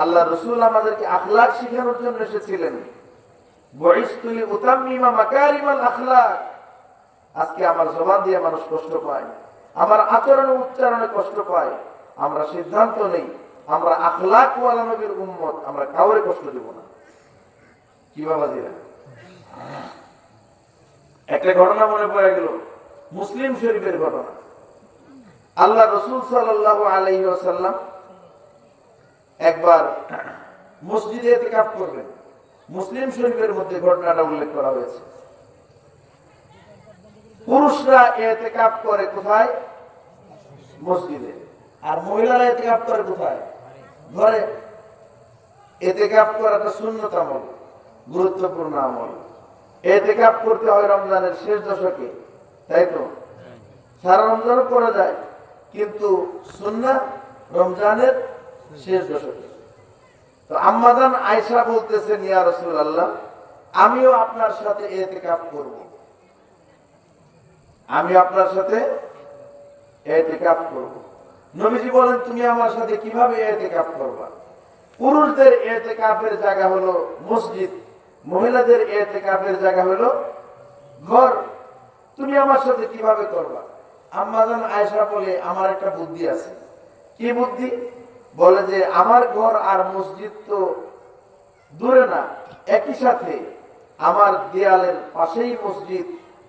আল্লাহ রাসূল আমাদেরকে আখলাক শেখানোর জন্য এসেছিলেন। বুইসতু লিউতাম্মিমা মাকারিমাল আখলাক। আজকে আমার জবান দিয়ে মানুষ কষ্ট পায়, আমার আচরণ উচ্চারণে কষ্ট পায়। আমরা সিদ্ধান্ত নেই আমরা আখলাক ওয়ালা নবীর উম্মত, আমরা কাউরে কষ্ট দেব না। কি বাবাজিরা, একটা ঘটনা মনে পড়ে গেল, মুসলিম শরীফের ঘটনা। আল্লাহ রাসূল সাল্লাল্লাহু আলাইহি ওয়াসাল্লাম একবার মসজিদে ইতিকাফ করবেন। মুসলিম শরীফের মধ্যে ঘটনাটা উল্লেখ করা হয়েছে। পুরুষরা ইতিকাফ করে কোথায়? মসজিদে। আর মহিলারা ইতিকাফ করে কোথায়? ঘরে। ইতিকাফ করাটা সুন্নত আমল, গুরুত্বপূর্ণ আমল। ইতিকাফ করতে হয় রমজানের শেষ দশকে, তাই তো? সারা রমজানও করা যায়, কিন্তু সুন্নাহ রমজানের শেষ দশকে। তো আম্মাজান আয়েশা বলতেছেন, ইয়া রাসূলুল্লাহ, আমিও আপনার সাথে ইতিকাফ করব। আমি আপনার সাথে ইতিকাফ করব। নবীজি বলেন, তুমি আমার সাথে কিভাবে ইতিকাফ করবা? পুরুষদের ইতিকাফের জায়গা হলো মসজিদ, মহিলাদের ইতিকাফের জায়গা হলো ঘর। তুমি আমার সাথে কিভাবে করবা? আম্মাজান আয়েশা বলে, আমার একটা বুদ্ধি আছে। কি বুদ্ধি? বলে যে আমার ঘর আর মসজিদ তো দূরে না, একই সাথে। আমার দেয়ালের পাশেই মসজিদ,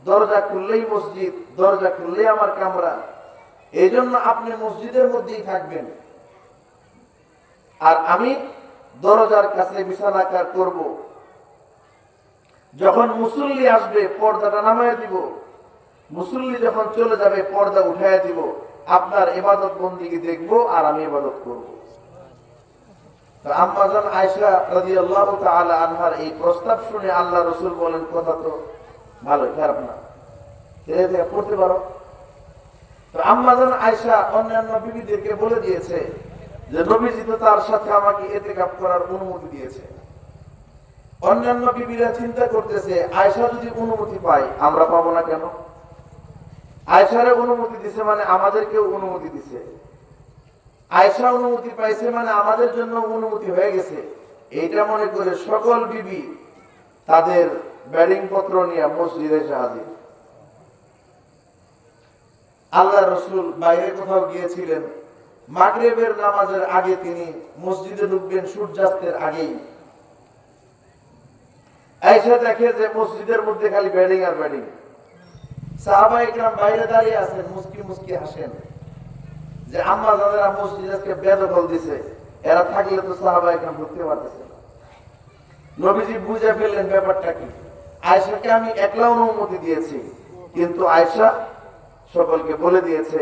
দরজা খুললেই মসজিদ, দরজা খুললেই আমার কামরা। এই জন্য আপনি মসজিদের মধ্যেই থাকবেন, আর আমি দরজার কাছে বিছানা করব। যখন মুসল্লি আসবে পর্দাটা নামায় দিব, মুসল্লি যখন চলে যাবে পর্দা উঠায় দিব। আপনার ইবাদত বন্দেগী দেখবো আর আমি ইবাদত করব। তো আম্মাজান আয়েশা রাদিয়াল্লাহু তাআলা আনহার এই প্রস্তাব শুনে আল্লাহ রাসূল বলেন, কথা তো ভালো, খারাপ না, এটা করতে পারো। তো আম্মাজান আয়েশা অন্যান্য বিবিদেরকে বলে দিয়েছে যে নবীজি তো তার সাথে আমাকে ইতিকাফ করার অনুমতি দিয়েছে। অন্যান্য বিবিরা চিন্তা করতেছে, আয়েশা যদি অনুমতি পায় আমরা পাবো না কেন? আয়েশারে অনুমতি দিছে মানে আমাদেরকেও অনুমতি দিছে। আয়েশা অনুমতি পাইছে মানে আমাদের জন্য অনুমতি হয়ে গেছে। এইটা মনে করে সকল বিবি তাদের ব্যাডিং পত্র নিয়ে মসজিদে এসে হাজির। আল্লাহ রাসূল বাইরে কোথাও গিয়েছিলেন, মাগরিবের নামাজের আগে তিনি মসজিদে ঢুকবেন সূর্যাস্তের আগেই। আয়েশা দেখে যে মসজিদের মধ্যে খালি ব্যাডিং আর ব্যাডিং। সাহাবায়ে কেরাম বাইরে দাঁড়িয়ে আছেন, মুস্কি মুস্কি হাসেন যে আম্মা যারা মসজিদে আজকে বেদখল দিছে, এরা থাকলে তো সাহাবায়ে কেরাম ঢুকতে পারতেছে না। নবীজি বুঝে ফেললেন ব্যাপারটা কি। আয়েশাকে আমি একলা অনুমতি দিয়েছি, কিন্তু আয়েশা সকলকে বলে দিয়েছে।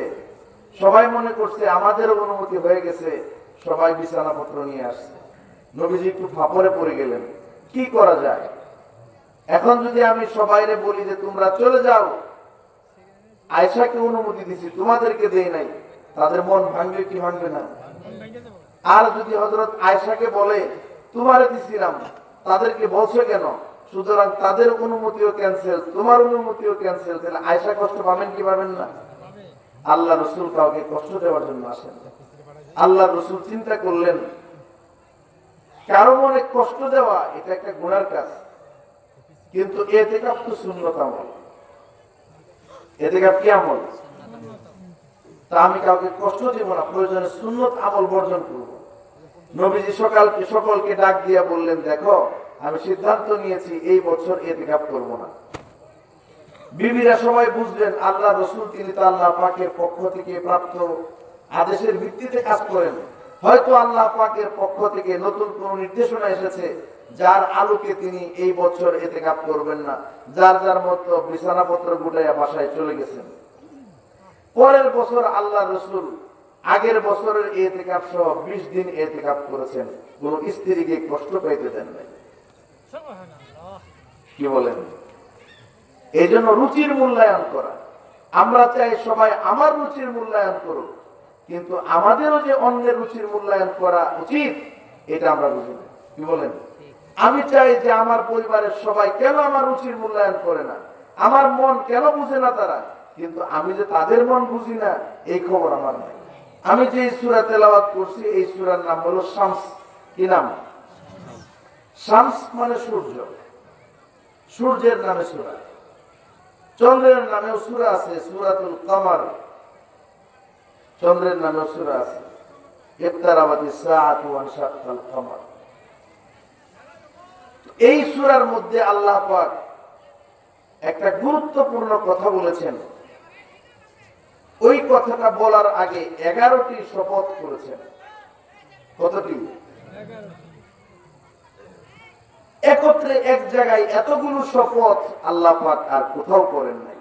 সবাই মনে করছে আমাদের অনুমতি হয়ে গেছে, সবাই বিছানাপত্র নিয়ে আসছে। নবীজি একটু ফাপড়ে পড়ে গেলেন, কি করা যায়? এখন যদি আমি সবাইরে বলি যে তোমরা চলে যাও, আয়েশাকে অনুমতি দিছি, তোমাদেরকে দেই নাই, তাদের মন ভাঙবে কি ভাঙবে না? আর যদি হযরত আয়েশাকে বলে তোমারে দিছিলাম, তাদেরকে বলছো কেন, সুতরাং তাদের অনুমতিও ক্যান্সেল, তোমার অনুমতিও ক্যান্সেল, তাহলে আয়েশা কষ্ট পাবেন কি পাবেন না? আল্লাহ রাসূল কাউকে কষ্ট দেওয়ার জন্য আসেন। আল্লাহ রাসূল চিন্তা করলেন, কারো মনে কষ্ট দেওয়া এটা একটা গুনার কাজ, কিন্তু ইতিকাফ তো সুন্নত আমল। ইতিকাফ কি আমল? তা আমি কাউকে কষ্ট দেব না, প্রয়োজনে সুন্নত আমল বর্জন করব। নবীজি সকলকে ডাক দিয়ে বললেন, দেখো আমি সিদ্ধান্ত নিয়েছি এই বছর ইতিকাফ করব না। বিবিরা সবাই বুঝলেন আল্লাহ রাসূল তিনি তো আল্লাহ পাকের পক্ষ থেকে প্রাপ্ত আদেশের ভিত্তিতে কাজ করেন। হয়তো আল্লাহ পাকের পক্ষ থেকে নতুন কোন নির্দেশনা এসেছে যার আলোকে তিনি এই বছর ইতিকাফ করবেন না। যার যার মতো বিছানাপত্র গুটাইয়া বাসায় চলে গেছেন। পরের বছর আল্লাহ রাসূল আগের বছরের ইতিকাফ সহ 20 দিন ইতিকাফ করেছেন, কোন স্ত্রীকে কষ্ট পাইতে দেন নাই। কি বলেন? এই জন্য রুচির মূল্যায়ন করা। আমরা চাই সবাই আমার রুচির মূল্যায়ন করুক, কিন্তু আমাদেরও যে অন্যের রুচির মূল্যায়ন করা উচিত এটা আমরা বুঝি না। কি বলেন? আমি চাই যে আমার পরিবারের সবাই কেন আমার রুচির মূল্যায়ন করে না, আমার মন কেন বুঝে না তারা, কিন্তু আমি যে তাদের মন বুঝি না এই খবর আমার নাই। আমি যে সূরা তেলাওয়াত করছি এই সূরার নাম হলো শামস। কি নাম? শামস মানে সূর্য, সূর্যের নামে সূরা। চন্দ্রের নামেও সূরা আছে, সূরাতুল কমর, চন্দ্রের নামেও সূরা আছে। ইকতারাবাতিস সাআতু ওয়ানশাক্কাল কমর। এই সূরার মধ্যে আল্লাহ পাক একটা গুরুত্বপূর্ণ কথা বলেছেন। ওই কথাটা বলার আগে 11টি শপথ করেছেন। কতটি? একত্রে এক জায়গায় এতগুলো শপথ আল্লাহ পাক আর কোথাও করেন নাই।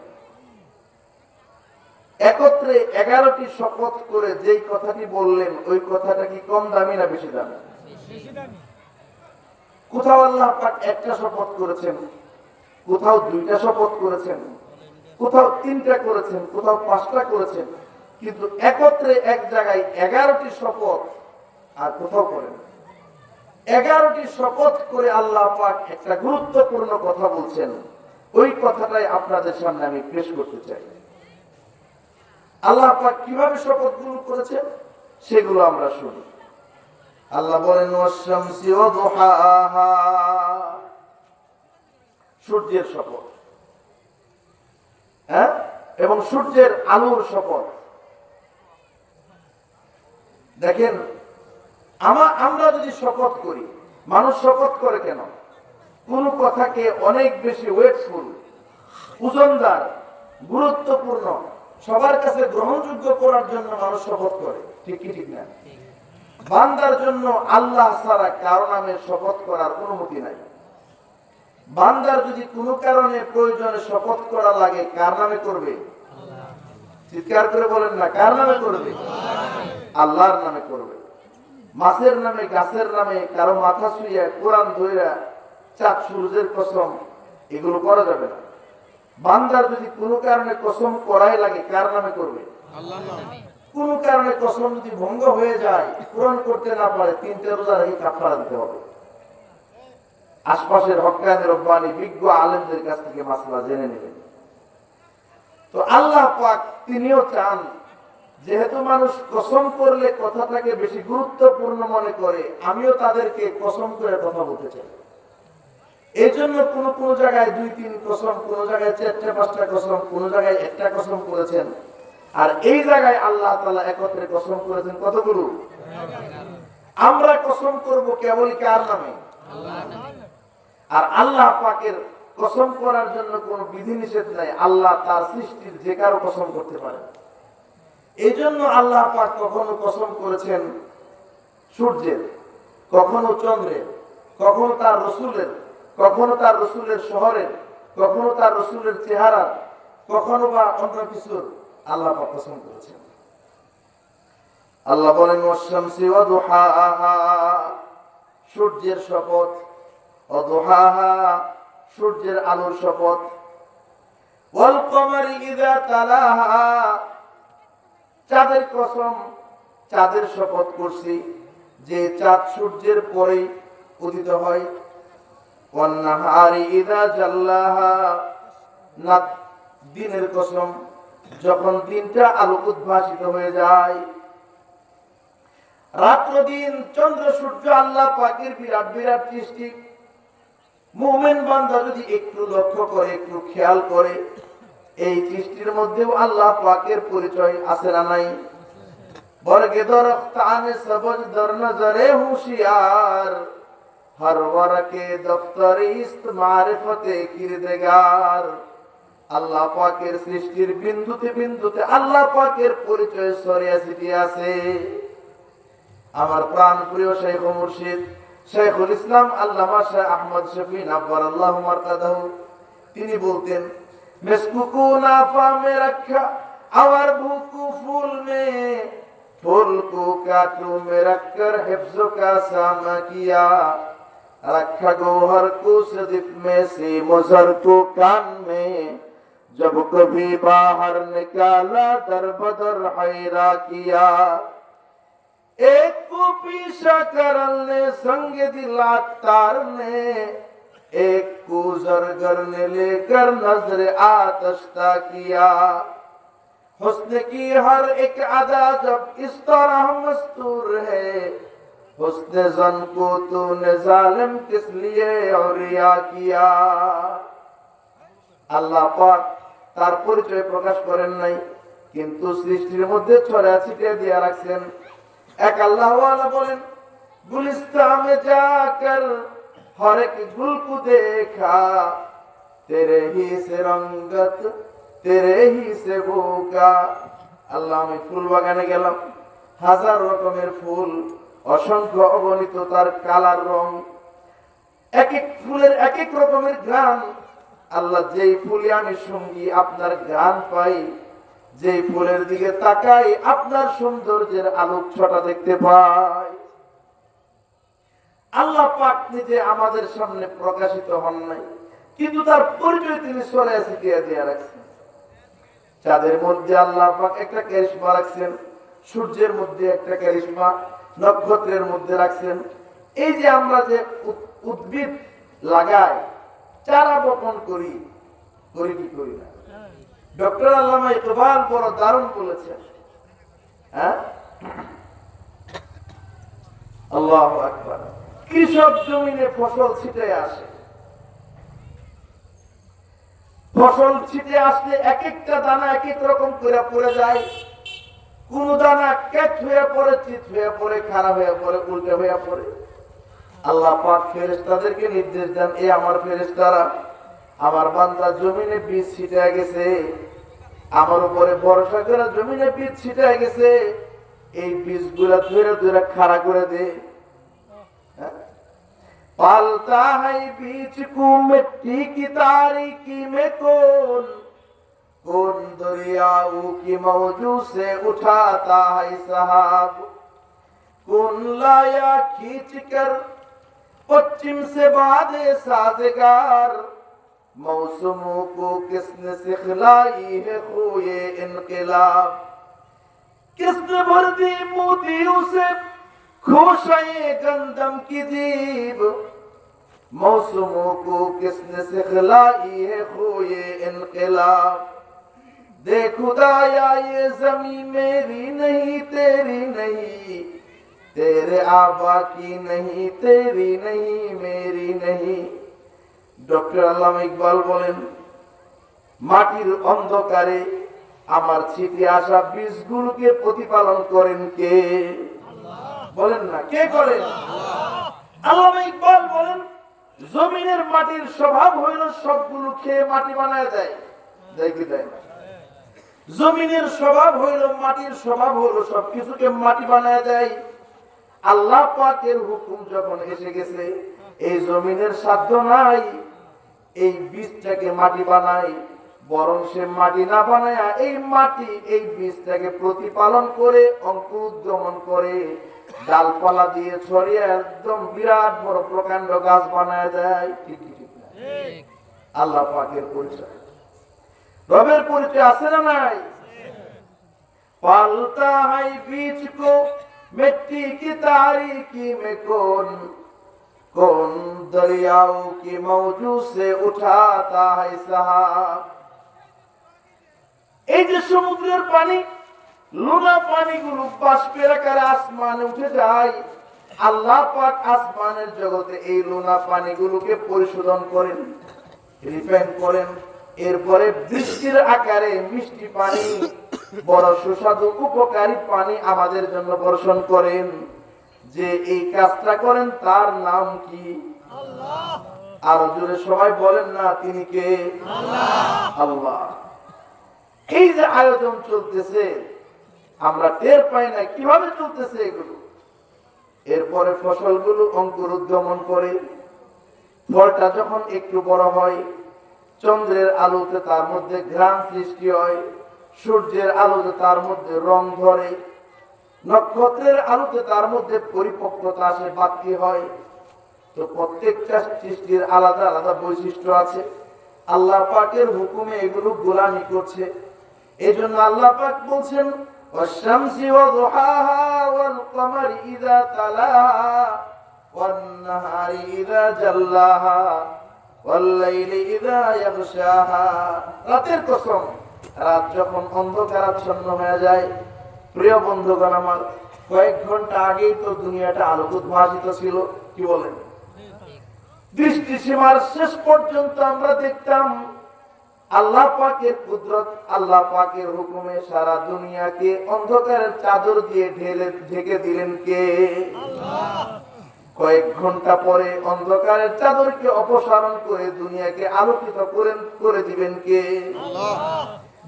একত্রে 11টি শপথ করে যেই কথাটি বললেন, ওই কথাটা কি কম দামি না বেশি দামি? কোথাও আল্লাহ পাক একটা শপথ করেছেন, কোথাও 2টা শপথ করেছেন, কোথাও 3টা করেছেন, কোথাও 5টা করেছেন, কিন্তু একত্রে এক জায়গায় 11টি শপথ আর কোথাও করেন। 11টি শপথ করে আল্লাহ পাক একটা গুরুত্বপূর্ণ কথা বলছেন। ওই কথাটাই আপনাদের সামনে আমি পেশ করতে চাই। আল্লাহ পাক কিভাবে শপথগুলো করেছেন সেগুলো আমরা শুনি। আল্লাহ বলেন ওয়াশ-শামসি ওয়া দুহাহা, সূর্যের শপথ, হ্যাঁ, এবং সূর্যের আলোর শপথ। দেখেন, আমরা যদি শপথ করি, মানুষ শপথ করে কেন? কোন কথাকে অনেক বেশি ওয়েটফুল, ওজনদার, গুরুত্বপূর্ণ, সবার কাছে গ্রহণযোগ্য করার জন্য মানুষ শপথ করে, ঠিক কি ঠিক না? বান্দার জন্য আল্লাহ ছাড়া কারো নামে শপথ করার অনুমতি নাই। বান্দার যদি কোনো কারণে প্রয়োজনে শপথ করা লাগে, কার নামে করবে? চিৎকার করে বলেন না, কার নামে করবে? আল্লাহর নামে করবে। মাছের নামে, গাছের নামে, কারো মাথা ছুঁয়ে, কোরআন ধইরা, চাঁদ সূর্যের কসম, এগুলো করা যাবে না। বান্দার যদি কোনো কারণে কসম করাই লাগে, কার নামে করবে? আল্লাহর নামে। কোনো কারণে কসম যদি ভঙ্গ হয়ে যায়, পূরণ করতে না পারে, 3টা রোজা রেখে কাফারা দিতে হবে। আশপাশের হক্কানি রব্বানি বিজ্ঞ আলেমদের কাছ থেকে মাসলা জেনে নেবেন। তো আল্লাহ পাক তিনিও চান, যেহেতু মানুষ কসম করলে কথাটাকে বেশি গুরুত্বপূর্ণ মনে করে, আমিও তাদেরকে কসম করে কথা বলতে চাই। এই জন্য কোন জায়গায় 2-3 কসম, কোন জায়গায় 4-5টা কসম, কোন জায়গায় একটা কসম করেছেন। আর এই জায়গায় আল্লাহ তাআলা একত্রে কসম করেছেন কতগুলো? আমরা কসম করব কেবল কার নামে? আল্লাহর নামে। আর আল্লাহ পাকের কসম করার জন্য কোনো বিধি নিষেধ নাই। আল্লাহ তার সৃষ্টির যে কারো কসম করতে পারেন। এই জন্য আল্লাহ পাক কখনো কসম করেছেন সূর্যের, কখনো চন্দ্রের, কখনো তার রসুলের, কখনো তার রসুলের শহরের, কখনো তার রসুলের চেহারার, কখনো বা অন্য কিছুর আল্লাহ পাক কসম করেছেন। আল্লাহ বলেন ওয়াশ-শামসি ওয়া দুহাহা, সূর্যের শপথ, ওয়া দুহাহা, সূর্যের আলোর শপথ, ওয়াল কমারি ইযা তালাহা, চাঁদের কসম, চাঁদের শপথ করছি, যে চাঁদ সূর্যের পরেই উদিত হয়। ওয়ান নাহারি ইযা জাল্লাহা, না দিনের কসম, যখন দিনটা আলো উদ্ভাসিত হয়ে যায়। রাত্র দিন, চন্দ্র সূর্য আল্লাহ পাকের বিরাট বিরাট সৃষ্টি। মুমিন বান্দা যদি একটু লক্ষ্য করে, একটু খেয়াল করে, এই সৃষ্টির মধ্যেও আল্লাহ পাকের পরিচয় আছে না নাই? বরগে দরখতানে সবজ দর নজরে হুশিয়ার, হর ওয়ারকে দফতরে ইস্ত মারিফতে কিরদেগার। আল্লাহ পাকের সৃষ্টির বিন্দুতে বিন্দুতে আল্লাহ পাকের পরিচয় ছড়িয়ে ছিটিয়ে আছে। আমার প্রাণ প্রিয় শাইখ ও মুর্শিদ শাইখুল ইসলাম আল্লামা শাহ আহমদ শফি নব্বরাল্লাহু মারকাদাহু, তিনি বলতেন, মেসকু নাফা মে রাখা और भूकू फूल में, फूल को काटू में रखकर हिफ्ज़ का सामा किया, रखा गोहर को सदिफ में से मुजर को कान में, जब कभी बाहर निकाला दर बदर हैरा किया। एक को पीछा करल ने संग दिला तार ने, एक को जरगर ने लेकर नजर आतशता किया। हुस्न की हर एक अदा जब इस तरह मस्तूर है, हुस्न जन को तूने जालिम किस लिए और रिया किया। আল্লাহ পাক তার পরিচয় প্রকাশ করেন নাই, কিন্তু সৃষ্টির মধ্যে ছড়া ছিটিয়ে দিয়ে রাখছেন। এক আল্লাহ ওয়ালা বলেন, गुलिस्तां में जाकर हर एक गुल को देखा, तेरे ही से रंगत तेरे ही से बोका। আল্লাহ আমি ফুল বাগানে গেলাম, হাজার রকমের ফুল, অসংখ্য অগণিত তার কালার রং, এক এক ফুলের এক এক রকমের ঘ্রাণ। আল্লাহ যেই ফুলে আমি সঙ্গী আপনার ঘ্রাণ পাই, যেই ফুলের দিকে তাকাই আপনার সৌন্দর্যের আলোক ছটা দেখতে পাই। আল্লাহ পাক নিজে আমাদের সামনে প্রকাশিত হন নাই, কিন্তু তার পরিচয় তিনি ছড়ায় ছিটিয়ে দিয়ে রাখছেন। চাঁদের মধ্যে আল্লাহ পাক একটা ক্যারিশমা রাখছেন, সূর্যের মধ্যে একটা ক্যারিশমা, নক্ষত্রের মধ্যে রাখছেন। এই যে আমরা যে উদ্ভিদ লাগাই, চারা বপন করি, করি কি করি না? ডক্টর আল্লামা ইকবাল বড় দারুণ বলেছেন, হ্যাঁ, আল্লাহু আকবার। কৃষক জমিনে ফসল ছিটে আসে, ফসল ছিটে আসলে এক একটা দানা এক এক রকম করে পড়ে যায়। কোন দানা কেট হয়ে পড়ে, চিত হয়ে পড়ে, খারাপ হয়ে পড়ে, উল্টে হয়ে পড়ে। আল্লাহ পাক ফেরেশতাদেরকে নির্দেশ দেন, এ আমার ফেরেশতারা, আমার বান্দা জমিনে বীজ ছিটে গেছে, আমার উপরে ভরসা করে জমিনে বীজ ছিটে গেছে, এই বীজগুলা ধরে ধরে খাড়া করে দে। पालता है बीच को मिट्टी की तारीकी में कौन दरियाओं की मौजू से उठाता है सहाब, कौन लाया खींच कर पश्चिम से बादे साजगार, मौसमों को किसने सिखलाई है खोए इनकलाब, किसने भर दी मोतियों से खोशाए गंदम की जीब, मौसमों को किसने सिखलाई है खोए इनकलाब, दे खुदाया ये जमीन मेरी नहीं तेरी नहीं, तेरे आबा की नहीं तेरी नहीं मेरी नहीं। ডক্টর আল্লামা ইকবাল বলেন, মাটির অন্ধকারে আমার ছিটে আসা বীজগুলোকে প্রতিপালন করেন কে? বলেন না, কে করেন? আল্লামা ইকবাল বলেন, জমিনের মাটির স্বভাব হইল সবগুলো খেয়ে মাটি বানায় দেয়, দেখি দেয় না। জমিনের স্বভাব হইল, মাটির স্বভাব হলো সবকিছুকে মাটি বানায় দেয়। আল্লাহ পাকের হুকুম যখন এসে গেছে, এই জমিনের সাধ্য নাই এই বীজটাকে মাটি বানায়, বরং সে মাটি না বানায় এই মাটি এই বীজটাকে প্রতিপালন করে অঙ্কুরোদ্গমন করে ডালপালা দিয়ে ছড়িয়ে একদম বিরাট বড় প্রকাণ্ড গাছ বানায় দেয়। ঠিক ঠিক না? আল্লাহ পাকের পরিচয়, রবের পরিচয় আছে না নাই? পালতা है बीज को मिट्टी की तारीकी में कौन दरियाओं की मौजू से उठाता है सहाब। এই যে সমুদ্রের পানি, লোনা পানিগুলো বাষ্পের আকারে আসমানে উঠে যায়, আল্লাহ পাক আসমানের জগতে এই লোনা পানিগুলোকে পরিশোধন করেন, রিফাইন করেন, এরপরে বৃষ্টির আকারে মিষ্টি পানি, বড় সুস্বাদু উপকারী পানি আমাদের জন্য বর্ষণ করেন। যে এই কাজটা করেন তার নাম কি? আল্লাহ। আর জোরে সবাই বলেন না, তিনি কে? আল্লাহ। আল্লাহ। এই যে আয়োজন চলতেছে আমরা টের পাই না কিভাবে চলতেছে এগুলো। এরপরে ফসলগুলো অঙ্কুরোদ্গমন করে, ফলটা যখন একটু বড় হয়, চন্দ্রের আলোতে তার মধ্যে ঘ্রাণ সৃষ্টি হয়, সূর্যের আলোতে তার মধ্যে রং ধরে, নক্ষত্রের আলোতে তার মধ্যে পরিপক্কতা আসে, বাতি হয়। তো প্রত্যেকটা সৃষ্টির আলাদা আলাদা বৈশিষ্ট্য আছে। আল্লাহ পাকের হুকুমে এগুলো গোলামি করছে। এই জন্য আল্লাহ পাক বলছেন, ওয়াশ-শামসি ওয়া-দুহাহা ওয়াল-কমারি ইযা তালাহা ওয়ান-নাহারি ইযা জাল্লাহা ওয়াল-লাইলি ইযা ইয়াগশাহা। রাতের কসম, রাত যখন অন্ধকারাচ্ছন্ন হয়ে যায়, প্রিয় বন্ধুগণ আমার, কয়েক ঘন্টা আগেই তো দুনিয়াটা আলোক উদ্ভাসিত ছিল, কি বলেন? দৃষ্টি সীমার শেষ পর্যন্ত আমরা দেখতাম আল্লাহ পাকের কুদরত, আল্লাহ পাকের হুকুমে সারা দুনিয়াকে অন্ধকারের চাদর দিয়ে ঢেকে দিলেন কে? কয়েক ঘন্টা পরে অন্ধকারের চাদরকে অপসারণ করে দুনিয়াকে আলোকিত করে দিবেন কে?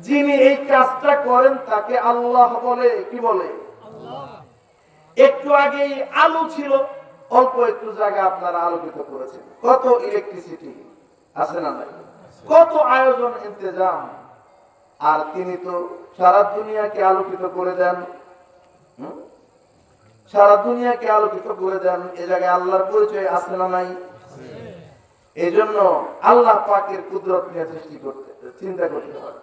যিনি এই কাজটা করেন তাকে আল্লাহ বলে, কি বলে? একটু আগেই আলো ছিল, অল্প একটু জায়গা আপনারা আলোকিত করেছেন। কত ইলেকট্রিসিটি আছে না নাই? কত আয়োজন ইন্তজাম, আর তিনি তো সারা দুনিয়াকে আলোকিত করে দেন। সারা দুনিয়াকে আলোকিত করে দেন। এ জায়গায় আল্লাহর পরিচয় আছে না নাই? এই জন্য আল্লাহ পাকের কুদরত নিয়ে সৃষ্টি করতে চিন্তা করতে হবে।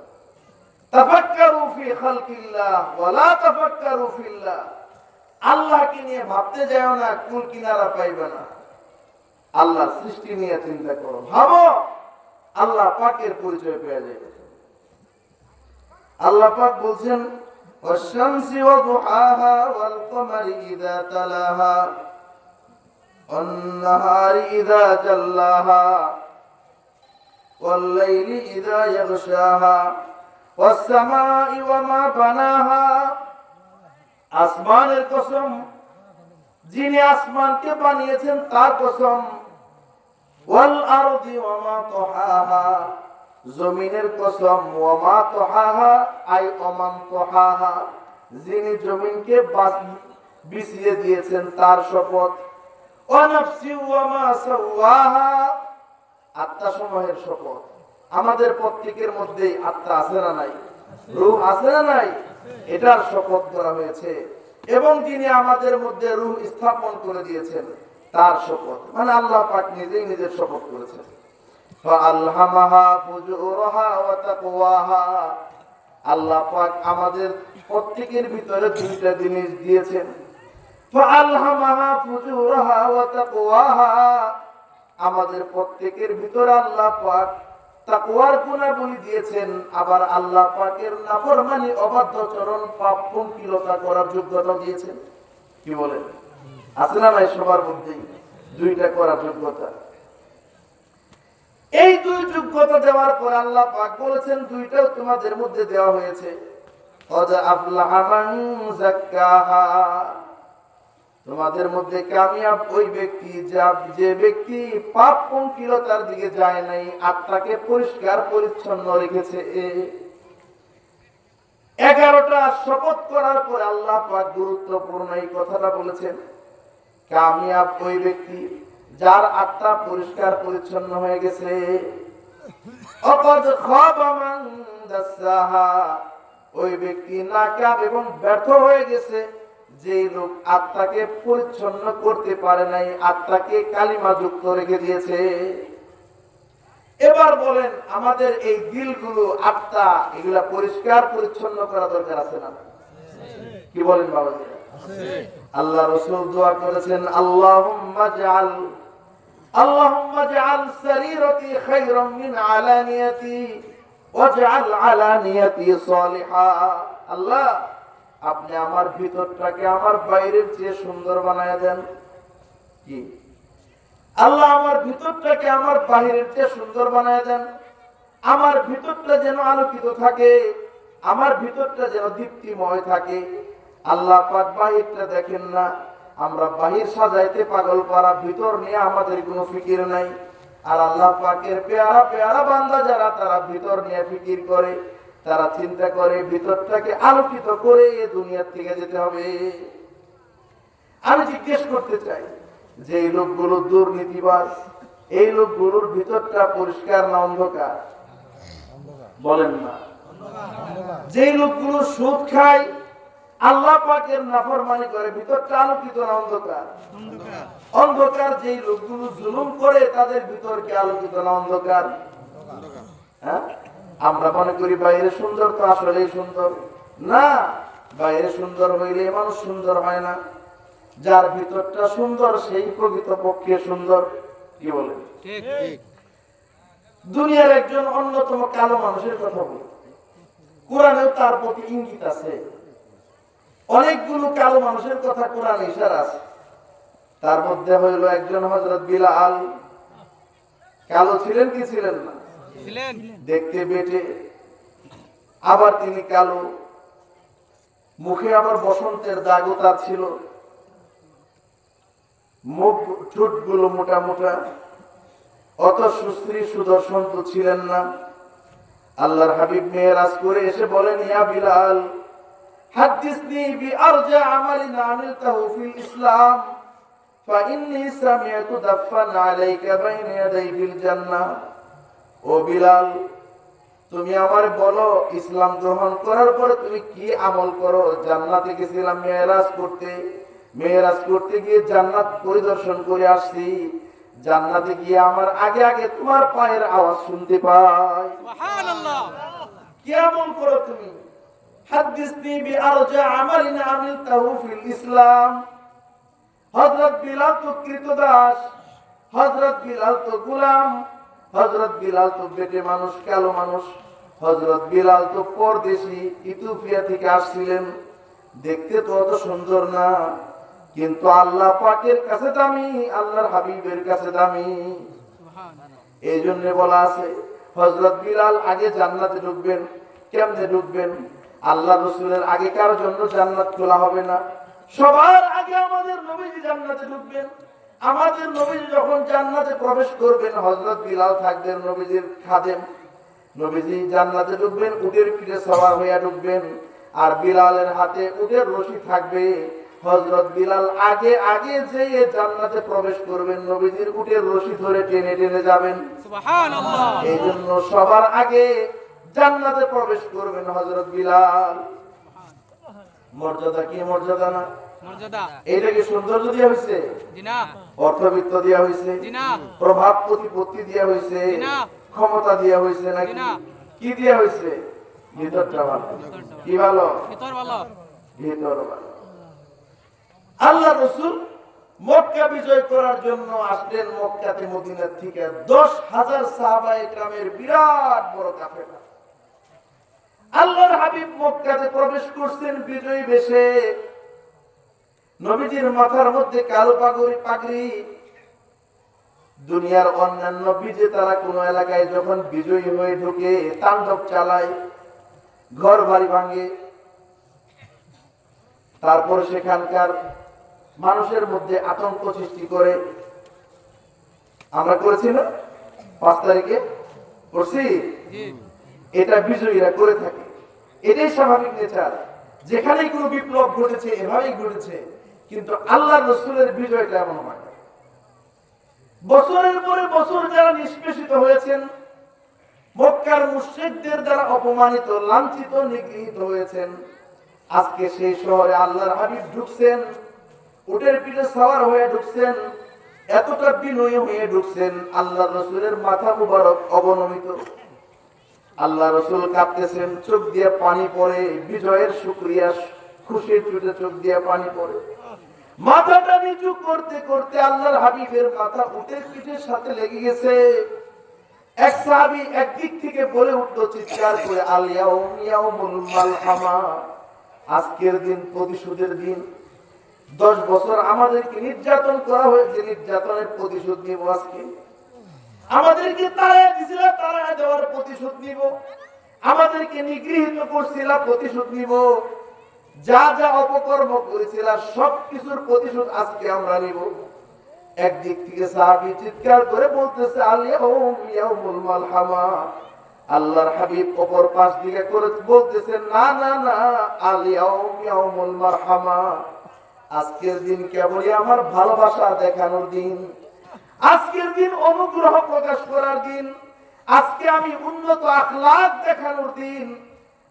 তাফাক্কারু ফি খালকিল্লাহ ওয়া লা তাফাক্কারু ফিল্লাহ। আল্লাহকে নিয়ে ভাবতে যাও না, কুল কিনারা পাইবে না। আল্লাহ সৃষ্টি নিয়ে চিন্তা করো, ভাবো, আল্লাহ পাকের পরিচয় পেয়ে যাবে। আল্লাহ পাক বলছেন والشمس وضحاها والقمر إذا تلاها والنهار إذا جلاها والليل إذا يغشاها والسماء وما بناها। আসমানের কসম, যিনি আসমানকে বানিয়েছেন তার কসম। ওয়াল আরদি ওয়ামা তাহাহা, জমিনের কসম। ওয়ামা তাহাহা আই ওমান তাহাহা, যিনি জমিনকে বিছিয়ে দিয়েছেন তার শপথ। ওয়া নাফসি ওয়ামা সাওয়াহা, আত্মা সমূহের শপথ। আমাদের প্রত্যেকের মধ্যে আত্মা আছে না নাই? রূহ আছে না নাই? এটার শপথ করা হয়েছে। এবং যিনি আমাদের মধ্যে রূহ স্থাপন করে দিয়েছেন তার শপথ, মানে আল্লাহ পাক নিজেই নিজের শপথ করেছেন। ফাআলহামাহা ফুজুরাহা ওয়া তাকওয়াহা, আল্লাহ পাক আমাদের প্রত্যেকের ভিতরে দুইটা জিনিস দিয়েছেন। ফাআলহামাহা ফুজুরাহা ওয়া তাকওয়াহা, আমাদের প্রত্যেকের ভিতরে আল্লাহ পাক তাকওয়ার গুণাবলী দিয়েছেন, আবার আল্লাহ পাকের নাফরমানি, অবাধ্যচরণ, পাপ পঙ্কিলতা করার যোগ্যতা দিয়েছেন। কি বলেন? আছে না নাই? সবার মধ্যেই দুইটা করার যোগ্যতা। এই দুই যোগ্যতা দেওয়ার পর আল্লাহ পাক বলেছেন দুইটাও তোমাদের মধ্যে দেওয়া হয়েছে। কদ আফলাহা মান যাক্কাহা, তোমাদের মধ্যে কামিয়াব ওই ব্যক্তি যে ব্যক্তি পাপ পঙ্কিলতার দিকে যায় নাই, আত্মাকে পরিষ্কার পরিচ্ছন্ন রেখেছে। 11টা শপথ করার পর আল্লাহ পাক গুরুত্বপূর্ণ এই কথাটা বলেছেন, কামিয়াব ওই ব্যক্তি যার আত্মা পরিষ্কার পরিচ্ছন্ন হয়ে গেছে। অকদ খাবা মান দাসাহা, ওই ব্যক্তি নাকাব এবং ব্যর্থ হয়ে গেছে যে লোক আত্মাকে পরিচ্ছন্ন করতে পারে নাই, আত্মাকে কালিমা যুক্ত রেখে দিয়েছে। এবার বলেন, আমাদের এই দিলগুলো, আত্মা, এগুলা পরিষ্কার পরিচ্ছন্ন করা দরকার আছে না? কি বলেন বাবাজি? আল্লাহ রাসূল দোয়া করেছেন, আল্লাহুম্মা জাআল সারীরাতি খায়রাম মিন আলানিয়াতি ওয়াজআল আলানিয়াতি সালিহা। আল্লাহ, আপনি আমার ভিতরটাকে আমার বাইরের চেয়ে সুন্দর বানায় দেন। কি? আল্লাহ, আমার ভিতরটাকে আমার বাহিরের চেয়ে সুন্দর বানায় দেন। আমার ভিতরটা যেন আলোকিত থাকে, আমার ভিতরটা যেন দীপ্তিময় থাকে। আল্লাহ পাক বাহিরটা দেখেন না, আমরা বাহির সাজাইতে পাগল পারা, ভিতর নিয়ে আমাদের কোনো ফিকির নাই। আর আল্লাহ পাকের পেয়ারা পেয়ারা বান্দা যারা, তারা ভিতর নিয়ে ফিকির করে, তারা চিন্তা করে ভিতরটাকে আলোকিত করে এ দুনিয়ার থেকে যেতে হবে। আমি জিজ্ঞেস করতে চাই, যে এই লোকগুলো দুর্নীতিবাজ, এই লোকগুলোর ভিতরটা পরিষ্কার না অন্ধকার? বলেন না। যে লোকগুলো সুদ খায়, আল্লাহ পাকের নাফরমানি করে, ভিতরটা আলোকিত না অন্ধকার? অন্ধকার। যে লোকগুলো জুলুম করে, তাদের ভিতর কি আলোকিত না অন্ধকার? হ্যাঁ, আমরা মনে করি বাইরে সুন্দর, তো আসলেই সুন্দর না। বাইরে সুন্দর হইলে মানুষ সুন্দর হয় না। যার ভিতরটা সুন্দর সেই প্রকৃতপক্ষে সুন্দর। কি বলেন? দুনিয়ার একজন অন্যতম কালো মানুষের কথা বলি, কোরআনেও তার প্রতি ইঙ্গিত আছে। অনেকগুলো কালো মানুষের কথা কোরআন ইশারা আছে। তার মধ্যে হইল একজন হযরত বিলাল। কালো ছিলেন কি ছিলেন না? ছিলেন। দেখতে বেটে, আবার তিনি কালো, মুখে আবার বসন্তের দাগও তার ছিল, মুখ ঠোঁটগুলো মোটা মোটা, অত সুশ্রী সুদর্শন তো ছিলেন না। আল্লাহর হাবিব মেরাজ করে এসে বলেন, ইয়া বিলাল হাদিসনি বিআরজা আমালিন আমিলতাহু ফিল ইসলাম ফাইন্নী সামিআতু দাফান আলাইকা বাইনা ইয়াদাই ফিল জান্নাহ। ও বিলাল, তুমি আমারে বলো ইসলাম গ্রহণ করার পরে তুমি কি আমল করো? জান্নাতে গেছিলাম মেরাজ করতে গিয়ে জান্নাত পরিদর্শন করে আসছি। জান্নাতে গিয়ে আমার আগে আগে তোমার পায়ের আওয়াজ শুনতে পাই। সুবহানাল্লাহ। কি আমল করো তুমি? হাদিসনি বিআরজা আমালিন আমিলতাহু ফিল ইসলাম। হযরত বিলাল তো কৃতদাস, হযরত বিলাল তো গোলাম, হযরত বিলাল তো বেটে মানুষ, কালো মানুষ, হযরত বিলাল তো পরদেশী, ইথিওপিয়া থেকে আসছিলেন। দেখতে তো অত সুন্দর না, কিন্তু আল্লাহ পাকের কাছে দামি, আল্লাহর হাবিবের কাছে দামি। এই জন্য বলা আছে হযরত বিলাল আগে জান্নাতে ঢুকবেন। কেমনে ঢুকবেন? আল্লাহ রাসূলের আগে কার জন্য জান্নাত খোলা হবে না? সবার আগে আমাদের নবীজি জান্নাতে ঢুকবেন। আমাদের নবীজি যখন জান্নাতে প্রবেশ করবেন, হযরত বিলাল থাকবেন নবীজির খাদেম। নবীজি জান্নাতে ঢুকবেন, উটের পিঠে সওয়ার হইয়া ঢুকবেন, আর বিলালের হাতে উটের রশি থাকবে। হযরত বিলাল আগে আগে যেয়ে জান্নাতে প্রবেশ করবেন, নবীজির উটের রশি ধরে টেনে টেনে যাবেন। সুবহানাল্লাহ। এই জন্য সবার আগে জান্নাতে প্রবেশ করবেন হযরত বিলাল। মর্যাদা কি মর্যাদা না? মর্যাদা। এইটা কি সৌন্দর্য দিয়া হয়েছে? জি না। অর্থবিত্ত দিয়া হয়েছে? জি না। প্রভাব প্রতিপত্তি দিয়া হয়েছে? জি না। ক্ষমতা দিয়া হয়েছে নাকি? জি না। কি দিয়া হয়েছে? ভিতরটা ভালো। কি ভালো? ভিতর ভালো। ভিতর ভালো। আল্লাহ রাসূল মক্কা বিজয় করার জন্য আসলেন মক্কাতে মদিনা থেকে 10,000 সাহাবায়ে কেরামের বিরাট বড় কাফেলা। আল্লাহর হাবিব মক্কাতে প্রবেশ করছেন বিজয়ী বেশে। নবীজির মাথার মধ্যে কালো পাগড়ি। দুনিয়ার অন্যান্য বিজেতারা কোন এলাকায় যখন বিজয়ী হয়ে ঢুকে তাণ্ডব চালায়, ঘর বাড়ি ভাঙে, তারপর সেখানকার মানুষের মধ্যে আতঙ্ক সৃষ্টি করে। আমরা করেছি না 5 তারিখে করছি? জি। এটা বিজয়ীরা করে থাকে, এটাই স্বাভাবিক নেচার। যেখানেই কোনো বিপ্লব ঘটেছে এভাবেই ঘটেছে, কিন্তু আল্লাহ রাসূলের বিজয়টা এমন হয়। বছরের পরে বছর যারা নিষ্পেষিত হয়েছেন, মক্কার মুশরিকদের দ্বারা অপমানিত, লাঞ্ছিত, নিগৃহীত হয়েছেন, আজকে সেই শহরে আল্লাহর হাবিব ঢুকছেন, উটের পিঠে সওয়ার হয়ে ঢুকছেন, এতটা বিনয়ী হয়ে ঢুকছেন, আল্লাহ রাসূলের মাথা মুবারক অবনমিত। আল্লাহ রাসূল কাঁদতেছেন, চোখ দিয়ে পানি পড়ে, বিজয়ের শুকরিয়া, খুশির চোটে চোখ দিয়ে পানি পড়ে। মাথাটা নিচু করতে করতে আল্লাহর হাবিবের মাথা উটের পিঠের সাথে লেগে গেছে। এক সাহাবী একদিক থেকে বলে উঠলো চিৎকার করে, আল ইয়াউমুল মালহামা, আজকের দিন প্রতিশোধের দিন। 10 বছর আমাদেরকে নির্যাতন করা হয়েছে, নির্যাতনের প্রতিশোধ নিব আজকে। আমাদেরকে তাড়ায় দিছিল, তাড়ায় দেওয়ার প্রতিশোধ নিব। আমাদেরকে নিগৃহীত করছিল, প্রতিশোধ নিব। যা যা অপকর্ম করেছিল সবকিছুর প্রতিশোধ আজকে আমরা নিব। একদিক থেকে সাহাবী চিৎকার করে বলতেছে, আল ইয়াউমুল মালহামা। আল্লাহর হাবিব অপর পাশ দিকে করে বলতেছেন, না না না, আল ইয়াউমুল মারহামা। আজকের দিন কেবলই আমার ভালোবাসা দেখানোর দিন, আজকের দিন অনুগ্রহ প্রকাশ করার দিন, আজকে আমি উন্নত আখলাক দেখানোর দিন,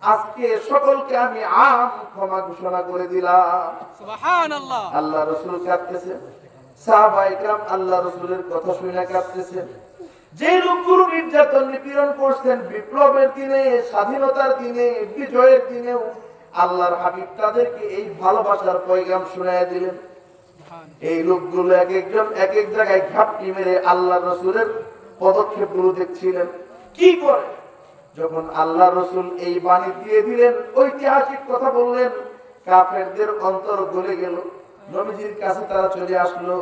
আজকে সকলকে আমি আম ক্ষমা ঘোষণা করে দিলাম। সুবহানাল্লাহ। আল্লাহ রাসূল কাঁদতেছে, সাহাবায়ে কেরাম আল্লাহ রাসূলের কথা শুনে কাঁদতেছে। যে লোকগুলো নির্যাতন নিপীড়ন করছেন বিপ্লবের দিনে, স্বাধীনতার দিনে, বিজয়ের দিনেও আল্লাহর হাবিব তাদেরকে এই ভালোবাসার পয়গাম শোনায় দিলেন। এই লোকগুলো এক একজন এক এক জায়গায় ঘাপটি মেরে আল্লাহ রাসূলের পদক্ষেপগুলো দেখছিলেন কি করে। যখন আল্লাহ রাসূল এই বাণী দিয়ে দিলেন, ঐতিহাসিক কথা বললেন, কাফেরদের অন্তর গলে গেল। নবীজির কাছে তারা চলে আসলো।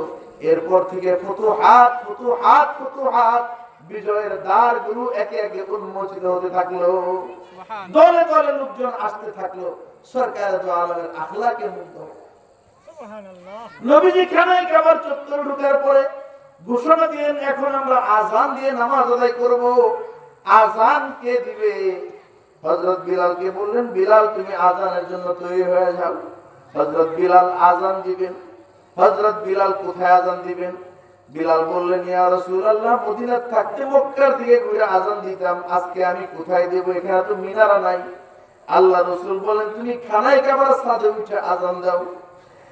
এরপর থেকে ফুতুহাত ফুতুহাত ফুতুহাত বিজয়ের দ্বারগুলো একে একে উন্মোচিত হতে থাকলো। দলে দলে লোকজন আসতে থাকলো। সরকার দু আলমের আখলাকে মুগ্ধ হলো। নবীজি খানায় কাবার চত্বরে ঢোকার পরে ঘোষণা দিলেন, এখন আমরা আজান দিয়ে নামাজ আদায় করব। আজান কে দিবে? হযরত বিলালকে বললেন, বিলাল তুমি আজানের জন্য তৈরি হয়ে যাও। হযরত বিলাল আজান দিবেন। হযরত বিলাল কোথায় আজান দিবেন? বিলাল বললেন, ইয়া রাসূলুল্লাহ, মদিনায় থাকতে মক্কার দিকে ঘুরে আজান দিতাম, আজকে আমি কোথায় দেব? এখানে তো মিনারা নাই। আল্লাহ রাসূল বলেন, তুমি খানায় কাবার ছাদে উঠে আজান দাও।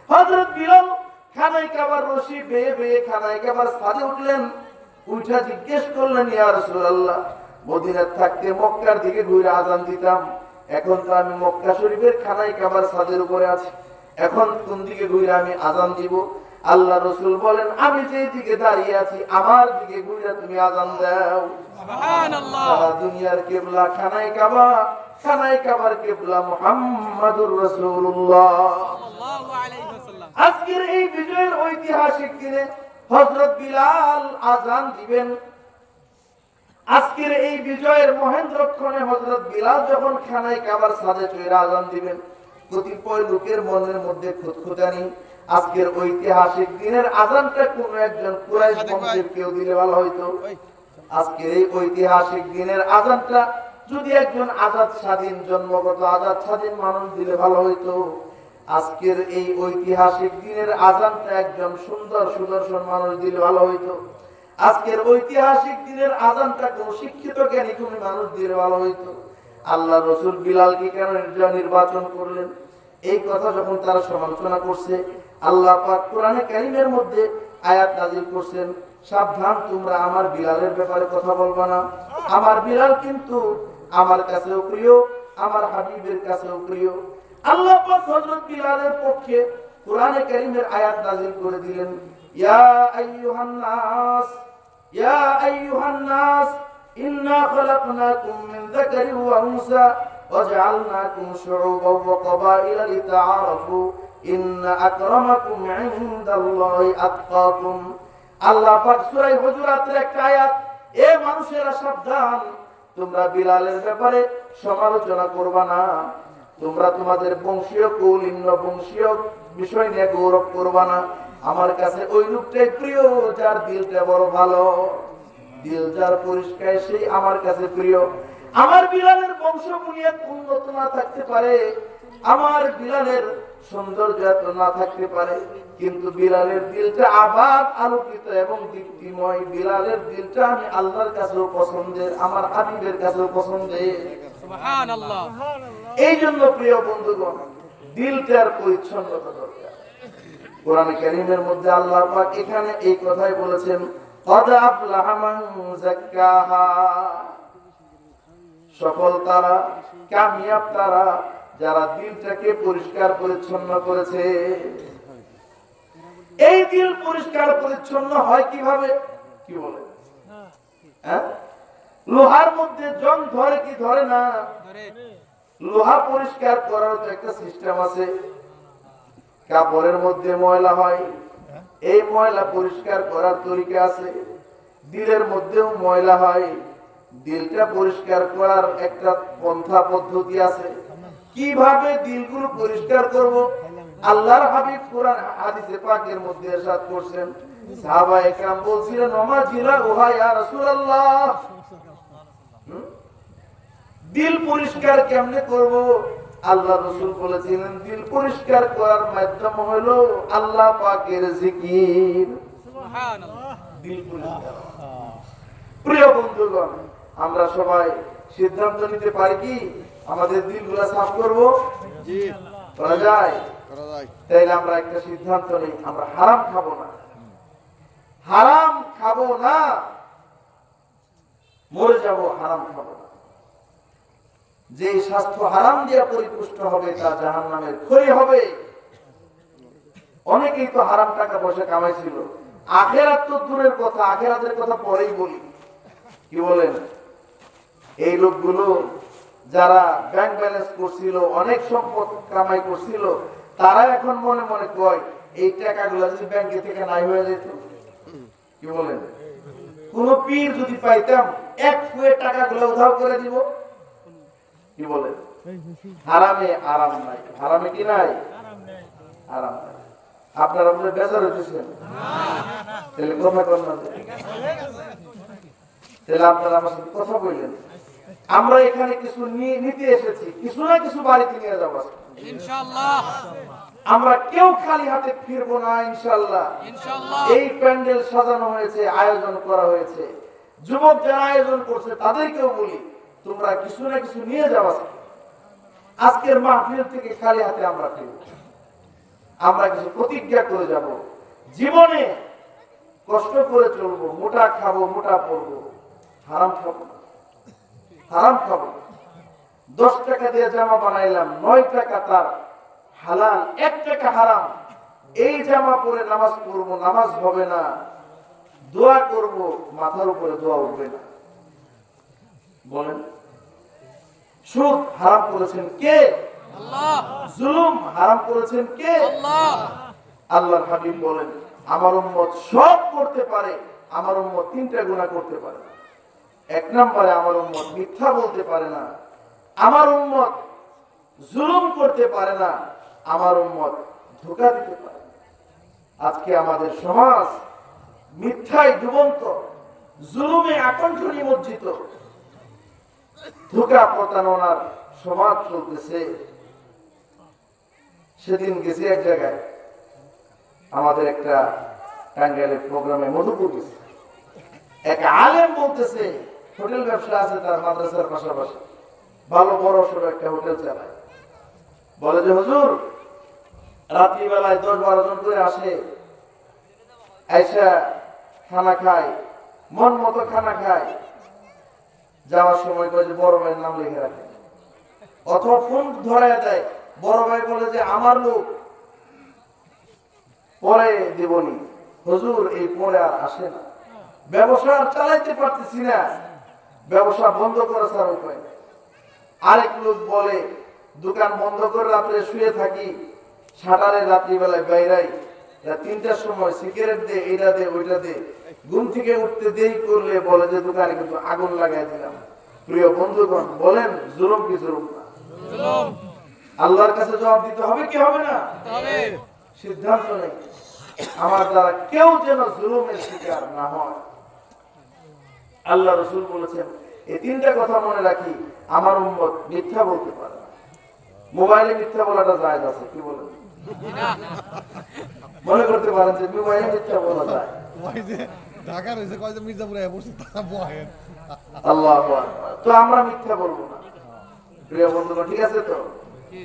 হযরত বিলাল খানায় কাবার রশি বেয়ে বেয়ে খানায় কাবার ছাদে উঠলেন। উঠে জিজ্ঞেস করলেন, ইয়া রাসূলুল্লাহ, মদিনায় থাকতে মক্কার দিকে ঘুরে আজান দিতাম, এখন তো আমি মক্কা শরীফের খানায় কাবার ছাদের উপরে আছি, এখন কোন দিকে ঘুরে আমি আজান দিব? আল্লাহ রাসূল বলেন, আমি যেই দিকে দাঁড়িয়ে আছি আমার দিকে ঘুরে তুমি আজান দাও। সুবহানাল্লাহ। সারা দুনিয়ার কিবলা খানায় কাবা, খানায় কাবার কিবলা মুহাম্মাদুর রাসূলুল্লাহ সাল্লাল্লাহু আলাইহি ওয়াসাল্লাম। আজকের এই বিজয়ের ঐতিহাসিক দিনে হযরত বিলাল আজান দিবেন। আজকের এই বিজয়ের মহেন্দ্রক্ষণে হযরত বিলাল যখন খানায় কাবার ছাদে চড়ে আজান দিবেন, কতিপয় লোকের মনের মধ্যে খুঁতখুঁতানি, আজকের ঐতিহাসিক দিনের আজানটা কোন একজন কুরাইশ বংশের কেউ দিলে ভালো হইতো। আজকের এই ঐতিহাসিক দিনের আজানটা যদি একজন আজাদ স্বাধীন জন্মগত আজাদ স্বাধীন মানুষ দিলে ভালো হইতো। আজকের এই ঐতিহাসিক দিনের আজানটা একজন সুন্দর সুদর্শন মানুষ দিলে ভালো হইতো। আজকের ঐতিহাসিক দিনের আজানটা কোন শিক্ষিত জ্ঞানী কোন মানুষ দিলে ভালো হইতো। আল্লাহ রাসূল বিলালকে কেন নির্বাচন করলেন? এই কথা যখন তারা সমালোচনা করছে, আল্লাহ পাক কোরআনে কারীমের মধ্যে আয়াত নাযিল করছেন, সাবধান, তোমরা আমার বিলালের ব্যাপারে কথা বলবা না। আমার বিলাল কিন্তু আমার কাছেও প্রিয়, আমার হাবিবের কাছেও প্রিয়। আল্লাহ পাক হযরত বিলালের পক্ষে কোরআনে কারীমের আয়াত নাযিল করে দিলেন, ইয়া আইয়ুহান নাস, ইয়া আইয়ুহান নাস, ইন্না খালাকনাকুম মিন যাকারিন ওয়া উনসা ওয়াজআলনাকুম শুউবান ওয়া ক্বাবাইলা লিতাআরাফু ইন্না আকরামাকুম ইনদাল্লাহি আতকাকুম। আল্লাহ পাক সূরা হুজুরাতের একটা আয়াত, এ মানুষেরা সাবধান, তোমরা বিলালের ব্যাপারে সমালোচনা করবা না, তোমরা তোমাদের বংশীয় কৌলিন্য বংশীয় বিষয় নিয়ে গৌরব করবা না। আমার কাছে ওই লোকটাই প্রিয় যার দিলটা বড় ভালো, দিল যার পরিষ্কার সেই আমার কাছে প্রিয়। আমার বিলালের বংশ বুনিয়াদ উন্নত না থাকতে পারে, আমার বিলালের সৌন্দর্য এত না থাকতে পারে, কিন্তু বিলালের দিলটা আবাদ আলোকিত এবং দীপ্তিময়। বিলালের দিলটা আমি আল্লাহর কাছেও পছন্দের, আমার হাবিবের কাছেও পছন্দের। সুবহানাল্লাহ। এই জন্য প্রিয় বন্ধুগণ, দিলটার পরিচ্ছন্নতা দরকার। কোরআনে কারীমের মধ্যে আল্লাহ পাক এখানে এই কথাই বলেছেন, ক্বাদ আফলাহা মান যাক্কাহা, সফল তারা, কামিয়াব তারা যারা দিলটাকে পরিষ্কার পরিচ্ছন্ন করেছে। এই দিল পরিষ্কার পরিচ্ছন্ন হয় কিভাবে? কি বলে? হ্যাঁ, লোহার মধ্যে জং ধরে কি ধরে না? লোহা পরিষ্কার করার তো একটা সিস্টেম আছে। কাপড়ের মধ্যে ময়লা হয়, এই ময়লা পরিষ্কার করার তরিকা আছে। দিলের মধ্যেও ময়লা হয়, দিলটা পরিষ্কার করার একটা পন্থা পদ্ধতি আছে। কিভাবে দিলগুলো পরিষ্কার করব? আল্লাহর হাবিব কোরআন হাদিসে পাকের মধ্যে ইরশাদ করেছেন, সাহাবায়ে কেরাম বলছিলেন, ওমাজিরা ওহা ইয়া রাসূলুল্লাহ, দিল পরিষ্কার কেমনে করব? আল্লাহ রাসূল বলেছিলেন, দিল পরিষ্কার করার মাধ্যম হলো আল্লাহ পাকের জিকির। সুবহানাল্লাহ। দিল পরিষ্কার। প্রিয় বন্ধুগণ, আমরা সবাই সিদ্ধান্ত নিতে পারি কি আমাদের দিলগুলো সাফ করব? জি, করা যায়। তাইলে আমরা একটা সিদ্ধান্ত নিই, আমরা হারাম খাবো না, হারাম খাবো না, মরে যাব হারাম খাবো না। যে স্বাস্থ্য হারাম দিয়ে পরিপুষ্ট হবে তা জাহান্নামের খড়ি হবে। অনেকেই তো হারাম টাকা পয়সা কামাইছিল, আখিরাত তো দূরের কথা, আখিরাতের কথা পরেই বলি। কি বলেন? এই লোকগুলো যারা ব্যাংক ব্যালেন্স করছিল, অনেক সম্পদ কামাই করছিল, তারা এখন মনে মনে কয় এই টাকাগুলো যদি ব্যাংকে থেকে নাই হয়ে যেত, কি বলেন, কোন পীর যদি পাইতাম এক ফুয়ে টাকাগুলো উধাও করে দিব, কি বলেন, হারামে আরাম নাই, হারামে কি নাই, আরাম নাই। আপনারা বলে বেজার হইতেছেন, তাহলে কথা কর না, তাহলে আপনারা আমার সাথে কথা বললেন। আমরা এখানে কিছু নিতে এসেছি, কিছু না কিছু বাড়িতে নিয়ে যাবো ইনশাআল্লাহ। আমরা কেউ খালি হাতে ফিরবো না ইনশাআল্লাহ। ইনশাআল্লাহ। এই প্যান্ডেল সাজানো হয়েছে, আয়োজন করা হয়েছে, যুবক যারা আয়োজন করছে তাদেরকেও বলি তোমরা কিছু না কিছু নিয়ে যাওয়া। আজকের মাহফিল থেকে খালি হাতে আমরা ফিরব, আমরা কিছু প্রতিজ্ঞা করে যাব, জীবনে কষ্ট করে চলবো, মোটা খাবো, মোটা পড়বো, হারাম খাবো, হারাম খাবো। 10 টাকা দিয়ে জামা বানাইলাম, 9 টাকা তার হালাল, 1 টাকা হারাম। এই জামা পরে নামাজ পড়বো, নামাজ হবে না, দোয়া করব, মাথার উপরে দোয়া উঠবে না। বলেন, সুদ হারাম করেছেন কে? আল্লাহ। জুলুম হারাম করেছেন কে? আল্লাহ। আল্লাহর হাবিব বলেন আমার উম্মত সব করতে পারে, আমার উম্মত 3টা গুনাহ করতে পারে। 1 নম্বরে আমার উম্মত মিথ্যা বলতে পারে না, আমার উম্মত জুলুম করতে পারে না, আমার উম্মত ধোঁকা দিতে পারে। আজকে আমাদের সমাজ মিথ্যায় ডুবন্ত, জুলুমে আকণ্ঠ নিমজ্জিত, ধোঁকা প্রতারণার সমাজ চলতেছে। সেদিন গেছি এক জায়গায়, আমাদের একটা টাঙ্গাইলের প্রোগ্রামে, মধুপুর গেছে, এক আলেম বলতেছে হোটেল ব্যবসা আছে তার, মাদ্রাসার পাশাপাশি ভালো বড় সড়ো একটা হোটেল চালায়। বলে যে হুজুর রাত্রিবেলায় 10-12 জন করে আসে, আইসা খানা খায়, মন মতো খানা খায়, যাওয়ার সময় কয় যে বড় ভাইয়ের নাম লিখে রাখে, অথবা ফোন ধরায় দেয়, বড় ভাই বলে যে আমার লোক পরে দেবনি, হুজুর এই পরে আর আসে না, ব্যবসা আর চালাইতে পারতেছি না, ব্যবসা বন্ধ করে ছাড়া উপায় নেই। আরেক লোক বলে দোকান বন্ধ করে রাত্রে শুয়ে থাকি, শাটারে রাত্রিবেলায় বাইরাই, 3টার সময় সিগারেট দে, এইটা দে, ওইটা দে, ঘুম থেকে উঠতে দেরি করলে বলে যে দোকানে কিন্তু আগুন লাগাই দিলাম। প্রিয় বন্ধুগণ, বলেন জুলুম কি জুলুম না? জুলুম। আল্লাহর কাছে জবাব দিতে হবে কি হবে না? তবে সিদ্ধান্ত নেই আমার দ্বারা কেউ যেন জুলুমের শিকার না হয়। আল্লাহ রাসূল বলেছেন এই 3টা কথা মনে রাখি, আমার উম্মত মিথ্যা বলতে পারে না। মোবাইলে মিথ্যা বলাটা জায়েজ আছে, কি বলেন? না। মনে করতে পারেন যে মোবাইলে মিথ্যা বলা যায়। ঢাকা রয়েছে কয় যে মির্জাপুরে বসে তারা বহেন। আল্লাহু আকবার। তো আমরা মিথ্যা বলবো না, প্রিয় বন্ধুগণ, ঠিক আছে তো? জি।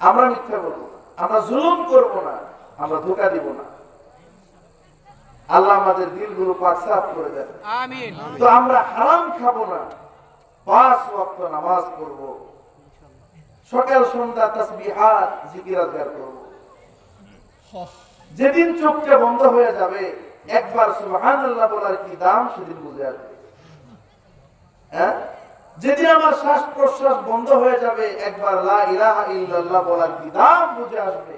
আমরা মিথ্যা বলবো না, আমরা জুলুম করব না, আমরা ধোঁকা দিব না। আল্লাহ আমাদের দিলগুলো পাক সাফ করে দেন। আমিন। তো আমরা হারাম খাবো না, 5 ওয়াক্ত নামাজ পড়ব, সকাল সন্ধ্যা তাসবিহাত জিকির আজকার করব। যেদিন চোখটা বন্ধ হয়ে যাবে, একবার সুবহানাল্লাহ বলার কি দাম সেদিন বুঝে আসবে। হ্যাঁ, যেদিন আমার শ্বাস প্রশ্বাস বন্ধ হয়ে যাবে, একবার লা ইলাহা ইল্লাল্লাহ বলার কি দাম বুঝে আসবে।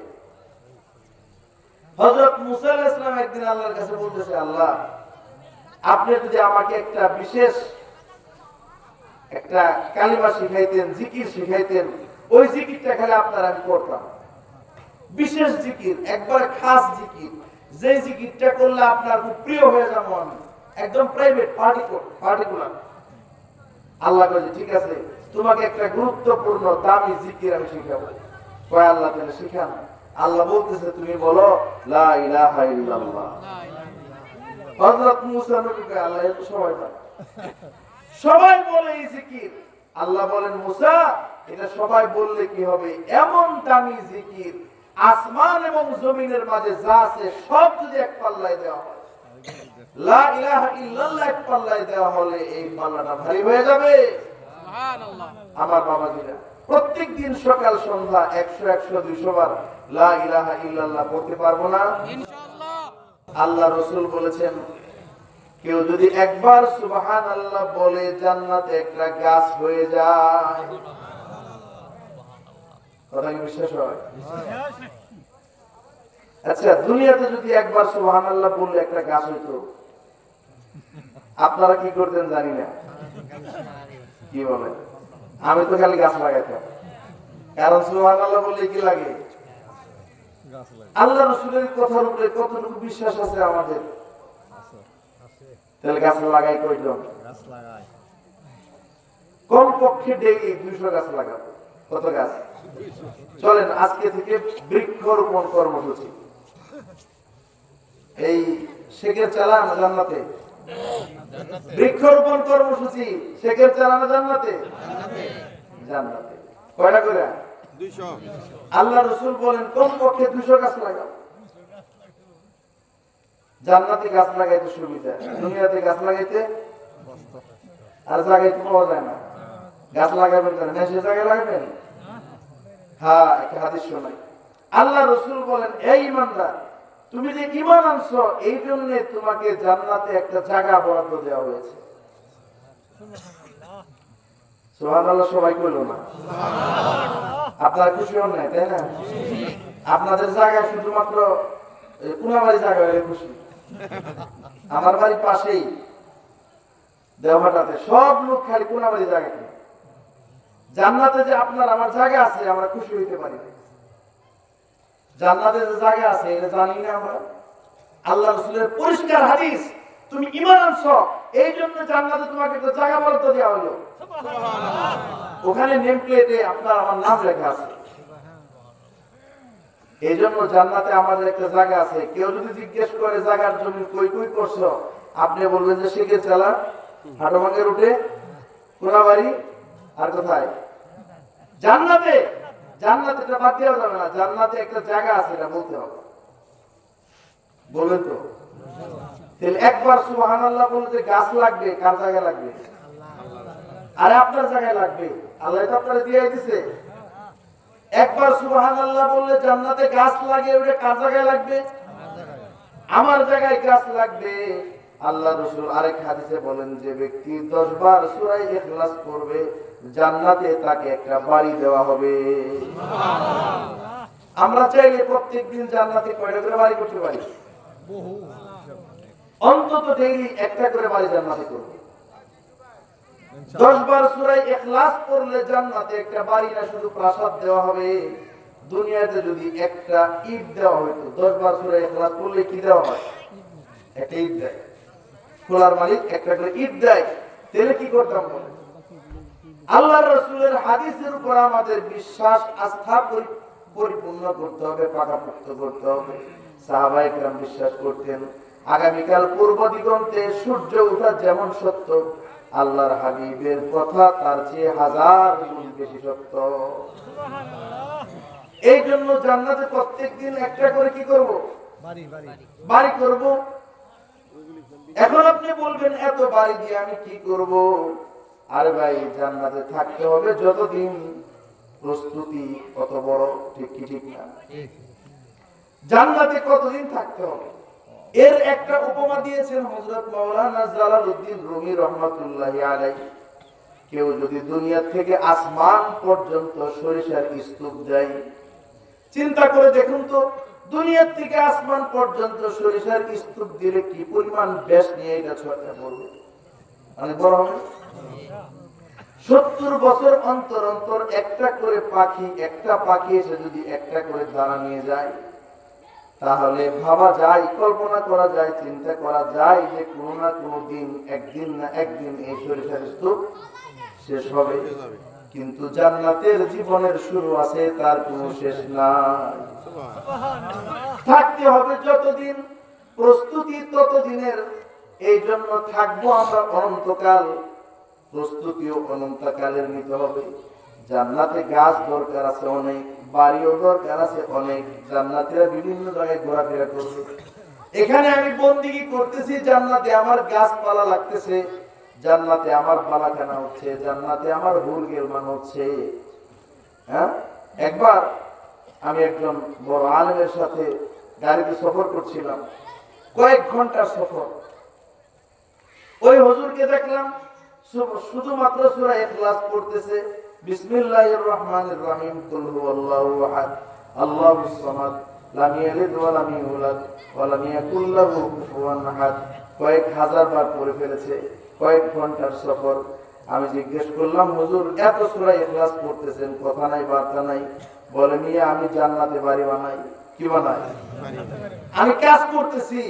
হযরত মুসা আলাইহিস সালাম একদিন আল্লাহর কাছে বলতেছে, আল্লাহ আপনি যদি আমাকে একটা বিশেষ একটা কালিমা শিখাইতেন, জিকির শিখাইতেন, ওই জিকিরটা খালি আপনার আমি করতাম। বিশেষ জিকির, একবার খাস জিকির, যে জিকিরটা করলে আপনার খুব প্রিয় হয়ে যাবো আমি, একদম প্রাইভেট পার্টিকুলার। আল্লাহ বলে ঠিক আছে, তোমাকে একটা গুরুত্বপূর্ণ দামি জিকির আমি শিখাবো। কয় আল্লাহ তাহলে শিখান। আল্লাহ বলতেছে তুমি বলো লা ইলাহা ইল্লাল্লাহ। হযরত মুসা নবী কয় আল্লাহ এত সবাই বলে, সবাই বলে এই জিকির। আল্লাহ বলেন মুসা এটা সবাই বললে কি হবে, এমন দামি জিকির আসমান এবং জমিনের মাঝে যা আছে সব যদি এক পাল্লায় দেওয়া হয়, লা ইলাহা ইল্লাল্লাহ এক পাল্লায় দেওয়া হলে এই পাল্লাটা ভারী হয়ে যাবে। সুবহানাল্লাহ। আমার বাবাজিরা প্রত্যেকদিন সকাল সন্ধ্যা 100-100-200 বার লা ইলাহা ইল্লাল্লাহ পড়তে পারবো না? ইনশাআল্লাহ। আল্লাহ রাসূল বলেছেন কেউ যদি একবার সুবহানাল্লাহ বলে জান্নাতে একটা গাছ হয়ে যায়, কথা কি বিশ্বাস হয়? আচ্ছা, দুনিয়াতে যদি একবার সুবহানাল্লাহ বললে একটা গাছ হইতো, আপনারা কি করতেন জানি না। কি বলেন? আমি তো খালি গাছ লাগাইতাম, কারণ সুবহানাল্লাহ বললে কি লাগে? গাছ লাগে। আল্লাহ রাসূলের কথার উপরে কতটুকু বিশ্বাস আছে আমাদের? তাহলে গাছ লাগাই কয়জন? গাছ লাগায়। কমপক্ষে ডেইলি 200 গাছ লাগাবো। কত গাছ? চলেন আজকে থেকে বৃক্ষরোপণ কর্মসূচি। এই শেখের চালান জান্নাতে, বৃক্ষরোপণ কর্মসূচি শেখের চালানো জান্নাতে, জান্নাতে। কয়টা করে? 200। আল্লাহ রাসূল বলেন কমপক্ষে 200 গাছ লাগাও। জান্নাতে গাছ লাগাইতে সুবিধা, দুনিয়াতে গাছ লাগাইতে আর জায়গায় পাওয়া যায় না। গাছ লাগাবেন কেন? সে জায়গায় লাগাবেন। হ্যাঁ, একটা হাদিস শোনাই। আল্লাহ রাসূল বলেন, এই ইমানদার, তুমি যে ঈমান আনছো এই জন্য তোমাকে জান্নাতে একটা জায়গা বরাদ্দ দেওয়া হয়েছে। সুবহানাল্লাহ সবাই কইলো না? আপনারা খুশি হন না, তাই না? আপনাদের জায়গা শুধুমাত্র কোনাবাড়ি জায়গা হলে খুশি। আমার বাড়ির পাশেই দেওঘাটাতে সব লোক খালি কোনাবাড়ি জায়গা। জান্নাতে যে আপনার আমার জায়গা আছে আমরা খুশি হইতে পারি না। জান্নাতে যে জায়গা আছে এটা জানি না আমরা। আল্লাহ রাসূলের পরিষ্কার হাদিস, তুমি ঈমান আনছো এই জন্য জান্নাতে তোমাকে একটা জায়গা বরাদ্দ দেওয়া হলো। ওখানে নেম প্লেটে আপনার আমার নাম লেখা আছে। এই জন্য জান্নাতে আমাদের একটা জায়গা আছে। কেউ যদি জিজ্ঞেস করে জায়গার জমি কই কই করছো, আপনি বলবেন যে শেখের চালা, হাটভাঙ্গের রুটে, কোনাবাড়ি, আর কোথায়? জান্নাতে। জান্নাতে এটা বাদ দেওয়া যাবে না। জান্নাতে একটা জায়গা আছে, এটা বলতে হবে। বলবেন তো? তাহলে একবার সুবহানাল্লাহ বলতে গাছ লাগবে, কার জায়গা লাগবে? আরে আপনার জায়গায় লাগবে। আল্লাহ তো আপনারা দিয়ে দিয়েছে। একবার সুবহানাল্লাহ বললে জান্নাতে গাছ লাগে, ওটা কার জায়গায় লাগবে? আমার জায়গায় গাছ লাগবে। আল্লাহ রাসূল আরেক হাদিসে বলেন, যে ব্যক্তি 10 বার সূরা ইখলাস পড়বে জান্নাতে তাকে একটা বাড়ি দেওয়া হবে। আমরা চাইলে প্রত্যেকদিন জান্নাতে কয়টা করে বাড়ি করতে পারি? বহু। অন্তত ডেইলি একটা করে বাড়ি জান্নাতে করব। 10 বার সূরা ইখলাস পড়লে জান্নাতে একটা বাড়ি না শুধু প্রাসাদ দেওয়া হবে। দুনিয়াতে যদি একটা ইট দেওয়া হতো, 10 বার সূরা ইখলাস পড়লে কি দেওয়া হয়? একটা ইট দেয়। খোলার মালিক একটা করে ইট দেয়, তাহলে কি করতাম বলেন? আল্লাহর রাসূলের হাদিসের উপর আমাদের বিশ্বাস আস্থা পরিপূর্ণ করতে হবে, পাকাপোক্ত করতে হবে। সাহাবায়ে কেরাম বিশ্বাস করতেন আগামীকাল পূর্ব দিগন্তে সূর্য ওঠা যেমন সত্য, আল্লাহর হাবিবের কথা তার চেয়ে 1000 গুণ বেশি সত্য। এই জন্য জান্নাতে প্রত্যেকদিন একটা করে কি করব? বাড়ি করব। এখন আপনি বলবেন এত বাড়ি দিয়ে আমি কি করব? আরে ভাই, জান্নাতে থাকতে হবে যতদিন, প্রস্তুতি কত বড়, ঠিক কি ঠিক না? জান্নাতে কতদিন থাকতে হবে এর একটা উপমা দিয়েছেন হযরত মাওলানা জালালউদ্দিন রুমি রাহমাতুল্লাহি আলাইহি। কেউ যদি দুনিয়া থেকে আসমান পর্যন্ত সরিষার স্তূপ দেয়, চিন্তা করে দেখুন তো, দুনিয়া থেকে আসমান পর্যন্ত সরিষার স্তূপ দিলে কি পরিমাণ ব্যাস নিয়ে এটা ছড়িয়ে পড়বে? অনেক বড় হবে। 70 বছর অন্তর অন্তর একটা করে পাখি, একটা পাখি এসে যদি একটা করে দানা নিয়ে যায়, তাহলে ভাবা যায়, কল্পনা করা যায়, চিন্তা করা যায় যে কোনো না কোনো দিন, একদিন না একদিন এই সরিষার স্তূপ শেষ হবে। কিন্তু জান্নাতের জীবনের শুরু আছে, তার কোনো শেষ নাই। থাকতে হবে যতদিন, প্রস্তুতি ততদিনের। এই জন্য থাকবো আমরা অনন্তকাল, প্রস্তুতিও অনন্তকালের নিতে হবে। জান্নাতে গাছ দরকার আছে অনেক, বাড়িও দরকার আছে অনেক। জান্নাতীরা বিভিন্ন জায়গায় ঘোরাফেরা করবে। এখানে আমি বন্দিগি করতেছি, জান্নাতে আমার গাছপালা লাগতেছে, জান্নাতে আমার বালাখানা হচ্ছে, জান্নাতে আমার হুর গেলমান হচ্ছে। হ্যাঁ, একবার আমি একজন বড় আলেমের সাথে গাড়িতে সফর করছিলাম, কয়েক ঘন্টার সফর। হুজুরকে দেখলাম শুধুমাত্র সূরা ইখলাস পড়তেছে, বিসমিল্লাহির রহমানির রহিম, কুল হুয়াল্লাহু আহাদ, আল্লাহুস সামাদ, লাম ইয়ালিদ ওয়া লাম ইউলাদ ওয়া লাম ইয়াকুল লাহু কুফুয়ান আহাদ কয়েক হাজার বার পড়ে ফেলেছে। কয়েক ঘন্টার সফর। আমি জিজ্ঞেস করলাম, হুজুর এত সূরা ইখলাস পড়তেছেন, কথা নাই বার্তা নাই? বলে, মিয়া আমি জান্নাতে বাড়ি বানাই। কি বানাই? আমি কাজ করতেছি।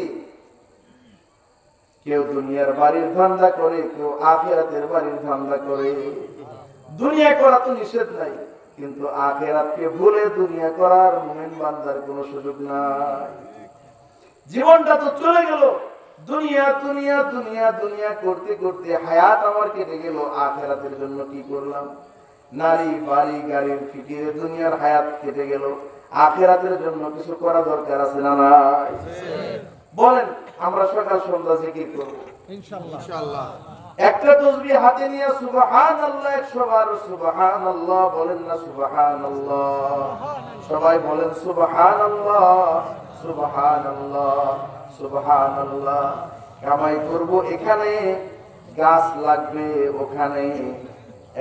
কেউ দুনিয়ার বাড়ির ধান্দা করে, কেউ আখিরাতের বাড়ির ধান্দা করে। দুনিয়া করা তো নিষেধ নাই, কিন্তু আখিরাতকে ভুলে দুনিয়া করার মুমিন বান্দার কোনো সুযোগ নাই। জীবনটা তো চলে গেল, দুনিয়া দুনিয়া দুনিয়া দুনিয়া করতে করতে হায়াত আমার কেটে গেল। আখিরাতের জন্য কি করলাম? নারী বাড়ি গাড়ির ফিকিরে দুনিয়ার হায়াত কেটে গেল। আখিরাতের জন্য কিছু করা দরকার আছে না নাই? বলেন, আমরা সকাল সন্ধ্যা জিকির করব ইনশাআল্লাহ। একটা তাসবিহ হাতে নিয়ে সুবহানাল্লাহ 100 বার সুবহানাল্লাহ বলেন না? সুবহানাল্লাহ। সবাই বলেন সুবহানাল্লাহ, সুবহানাল্লাহ, সুবহানাল্লাহ। কামাই করব, এখানে গাছ লাগবে, ওখানে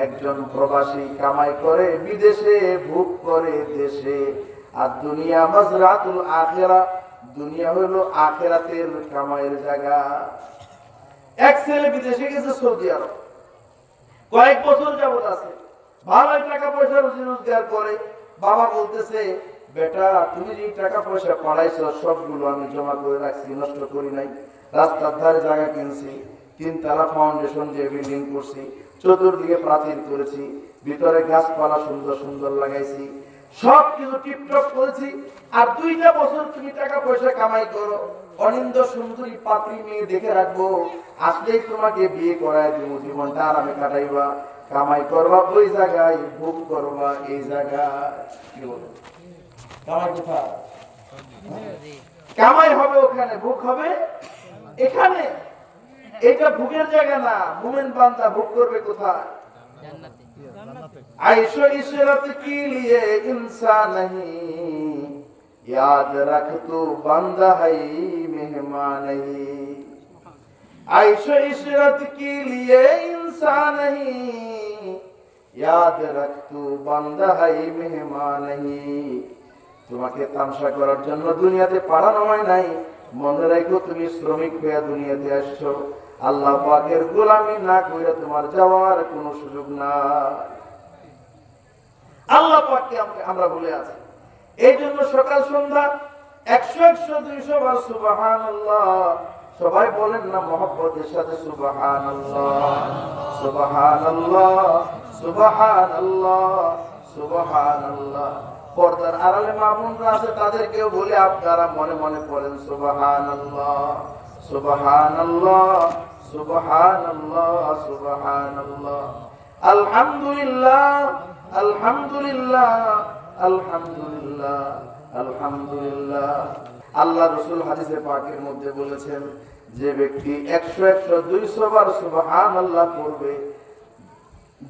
একজন প্রবাসী কামাই করে বিদেশে, ভোগ করে দেশে। আর দুনিয়া মাজরাতুল আখিরা, দুনিয়া হলো আখিরাতের কামাইয়ের জায়গা। এক ছেলে বিদেশে গেছে সৌদি আরব, কয়েক বছর যাবত আছে, ভালো টাকা পয়সা রুজি রোজগার করে। বাবা বলতেছে, বেটা তুমি যে টাকা পয়সা পাঠাইছো সবগুলো আমি জমা করে রাখছি, নষ্ট করি নাই। রাস্তার ধারে জায়গা কিনছি, 3 তলা ফাউন্ডেশন দিয়ে বিল্ডিং করছি, চতুর্দিকে প্রাচীর করেছি, ভিতরে গাছপালা সুন্দর সুন্দর লাগাইছি, সবকিছু টিপটপ করেছি। আর 2টা বছর তুমি টাকা পয়সা কামাই করো, অনিন্দ সুন্দরী পাত্রী মেয়ে দেখে রাখবো, আসলেই তোমাকে বিয়ে করায় দিব, জীবনটা আরামে কাটাইবা, কামাই করবা ওই জায়গায়, ভোগ করবা এই জায়গায়। কি বলো? কামাই কোথায়? কামাই হবে ওখানে, ভোগ হবে এখানে। এটা ভোগের জায়গা না। মুমিন বান্দা ভোগ করবে কোথায়? জান্নাতে। आयशो इशरत के लिए इंसान नहीं, याद रख तू बंदा है मेहमान नहीं। आयशो इशरत के लिए इंसान नहीं, याद रख तू बंदा है मेहमान नहीं। তোমাকে তামসা করার জন্য দুনিয়াতে পাঠানো হয় নাই। মনে রাখো, তুমি শ্রমিক হয়ে দুনিয়াতে আসছো, আল্লাহ পাকের গোলামি না করে তোমার যাওয়ার কোনো সুযোগ নাই। আল্লাহ পাককে আমরা ভুলে আছি। এই জন্য সকাল সন্ধ্যা 100 100 200 বার সুবহানাল্লাহ। সবাই বলেন না মহব্বতের সাথে সুবহানাল্লাহ, সুবহানাল্লাহ, সুবহানাল্লাহ, সুবহানাল্লাহ। পর্দার আড়ালে মা বোনরা আছে, তাদেরকেও বলে আপনারা মনে মনে পড়েন সুবহানাল্লাহ, সুবহানাল্লাহ, সুবহানাল্লাহ, সুবহানাল্লাহ। আলহামদুলিল্লাহ, আলহামদুলিল্লাহ, আলহামদুলিল্লাহ, আলহামদুলিল্লাহ। আল্লাহ রাসূল হাদিসে পাকের মধ্যে বলেছেন, যে ব্যক্তি 100 100 200 বার সুবহানাল্লাহ পড়বে,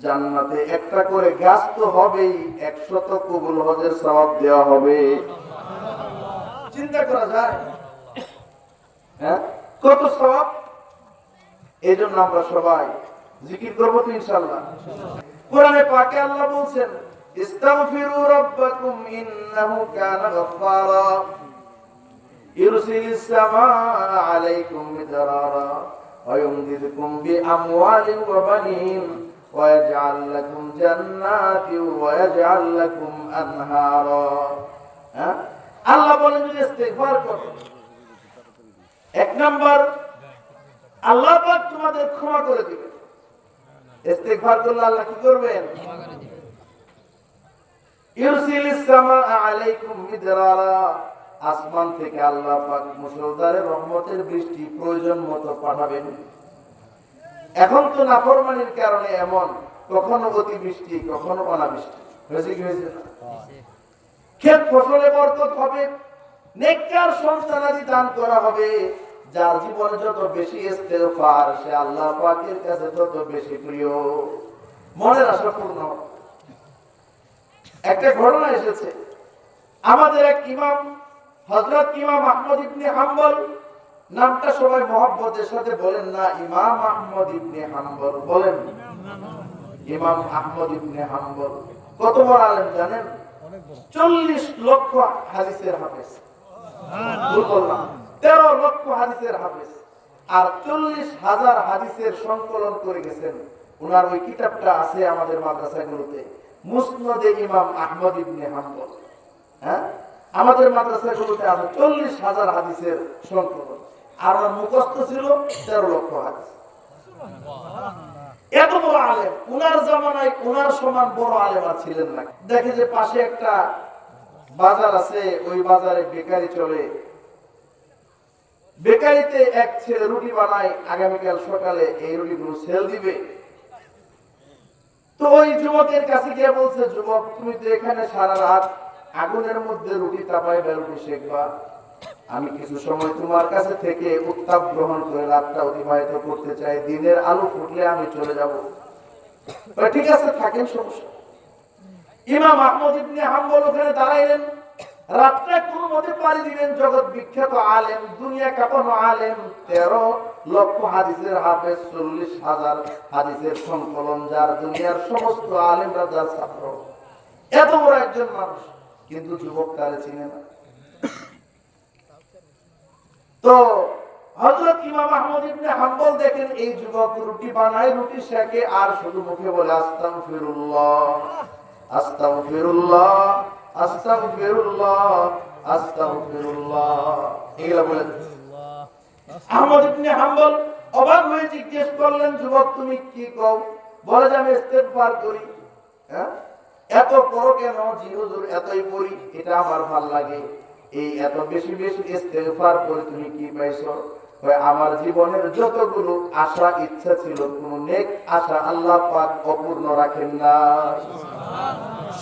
জান্নাতে একটা করে গাছ তো হবেই, 100 কবুল হজের সওয়াব দেওয়া হবে। চিন্তা করা যায়, হ্যাঁ, কত সওয়াব। এই জন্য আমরা সবাই জিকির করবো তো ইনশাআল্লাহ। কোরআনে পাকে আল্লাহ বলছেন, ইস্তাগফিরু রাব্বাকুম ইন্নাহু কানা গাফফারা ইরসিলিস সামাআ আলাইকুম মিদরারা ওয়া ইউমদিদকুম বিআমওয়ালিন ওয়া বানিন ওয়া ইয়াজআল লাকুম জান্নাতিন ওয়া ইয়াজআল লাকুম আনহারা। হ্যাঁ, আল্লাহ বলেন যদি ইস্তিগফার করো, 1 নাম্বার আল্লাহ পাক তোমাদের ক্ষমা করে দিবেন। ইস্তিগফার করলে আল্লাহ কি করবেন? ইরসিলিস সামাআ আলাইকুম মিদরারা, আসমান থেকে আল্লাহ পাক মুষলধারে রহমতের বৃষ্টি প্রয়োজন মতো পাঠাবেন। এখন তো নাফরমানির কারণে এমন, কখনো অতিবৃষ্টি, কখনো অনাবৃষ্টি হয়েছে। কি হয়েছে না? ক্ষেত ফসলে বরকত হবে, নেককার সন্তানাদি দান করা হবে। যার জীবনে যত বেশি ইস্তেগফার, সে আল্লাহ পাকের কাছে তত বেশি প্রিয়, মনের আশা পূর্ণ। একটা ঘটনা এসেছে, আমাদের এক ইমাম হযরত ইমাম আহমদ ইবনে হাম্বল নামটা সবাই মহব্বতের সাথে বলেন না, ইমাম আহমদ ইবনে হাম্বল। বলেন ইমাম আহমদ ইবনে হাম্বল। কত বড় আলেম জানেন? অনেক বড়। 40 লক্ষ হাদিসের হাফেজ। ভুল বললাম, 13 লক্ষ হাদিসের হাফেজ। আর 40,000 হাদিসের সংকলন করে গেছেন। ওনার ওই কিতাবটা আছে আমাদের মাদ্রাসাগুলোতে, মুসনাদে ইমাম আহমদ ইবনে হাম্বল। হ্যাঁ, আমাদের মাদ্রাসাগুলোতে আছে 40,000 হাদিসের সংকলন। আর ওনার মুখস্থ ছিল 13 লক্ষ হাদিস। এত বড় আলেম, উনার জামানায় উনার সমান বড় আলেম আর ছিলেন না। দেখে যে পাশে একটা বাজার আছে, ওই বাজারে বেকারি চলে। বেকারিতে এক ছেলে রুটি বানায়, আগামীকাল সকালে এই রুটিগুলো সেল দিবে। তো ওই যুবকের কাছে গিয়ে বলছে, যুবক তুমি তো এখানে সারা রাত আগুনের মধ্যে রুটি তাপাইবা, রুটি শেখবা, আমি কিছু সময় তোমার কাছে থেকে উত্তাপ গ্রহণ করে রাতটা অতিবাহিত করতে চাই, দিনের আলো ফুটলে আমি চলে যাব। ঠিক আছে, থাকেন, সমস্যা। ইমাম আহমদ ইবনে হাম্বল ওখানে দাঁড়াইলেন, রাতটা কোন মতে পাড়ি দিলেন। জগৎ বিখ্যাত আলেম, দুনিয়া কাঁপানো আলেম, 13 লক্ষ হাদিসের হাফেজ, 40,000 হাদিসের সংকলন, যার দুনিয়ার সমস্ত আলেমরা যার ছাত্র। এত বড় একজন মানুষ, কিন্তু যুবক তারে চিনে না। তো হযরত ইমাম আহমদ ইবনে হাম্বল দেখেন এই যুবক রুটি বানায়, রুটি শেখে, আর শুধু মুখে বলে আস্তাগফিরুল্লাহ, আস্তাগফিরুল্লাহ, আস্তাগফিরুল্লাহ, আস্তাগফিরুল্লাহ, এগুলা বলে। আহমদ ইবনে হাম্বল অবাক হয়ে জিজ্ঞেস করলেন, যুবক তুমি কি কও? বলে যে আমি ইস্তেগফার করি। হ্যাঁ, এত পড়ো কেন? জি হুজুর এতই পড়ি, এটা আমার ভালো লাগে। এই এত বেশি বেশি ইস্তেগফার করে তুমি কি পাইছো? আমার জীবনের যতগুলো আশা ইচ্ছা ছিল, কোন নেক আশা আল্লাহ পাক অপূর্ণ রাখেন না।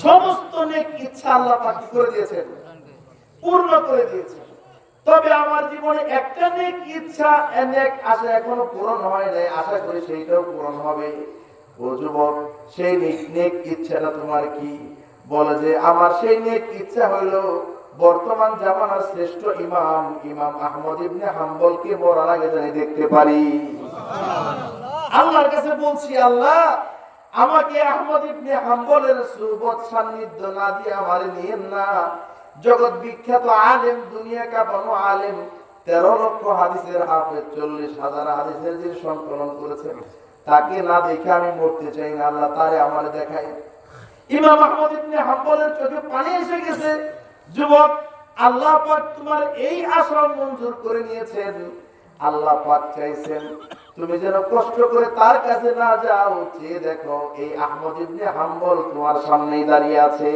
সমস্ত নেক ইচ্ছা আল্লাহ পাক করে দিয়েছেন, পূর্ণ করে দিয়েছেন। তবে আমার জীবনে একটা নেক ইচ্ছা, নেক আশা এখনো পূরণ হয় নাই, আশা করি সেইটাও পূরণ হবে। ও যুবক, সেই নেক ইচ্ছাটা তোমার কি? বলে যে আমার সেই নেক ইচ্ছা হইলো বর্তমান জামানার শ্রেষ্ঠ ইমাম ইমাম আহমদ ইবনে হাম্বলকে মরার আগে জানি দেখতে পারি। আল্লাহর কাছে বলছি, আল্লাহ আমাকে আহমদ ইবনে হাম্বলের সুহবত সান্নিধ্য না দিয়ে আমারে নিয়েন না। জগৎ বিখ্যাত আলেম, দুনিয়া কাঁপানো আলেম, 13 লক্ষ হাদিসের হাফেজ, 40,000 হাদিসের যে সংকলন করেছেন, তাকে না দেখে আমি মরতে চাই না। আল্লাহ তারে আমারে দেখায়। ইমাম আহমদ ইবনে হাম্বলের চোখে পানি এসে গেছে। যুবক, আল্লাহ পাক তোমার এই আশা মঞ্জুর করে নিয়েছেন। আল্লাহ পাক চাইছেন তুমি যেন কষ্ট করে তার কাছে না যাও, চেয়ে দেখো এই আহমদ ইবনে হাম্বল তোমার সামনেই দাঁড়িয়ে আছে।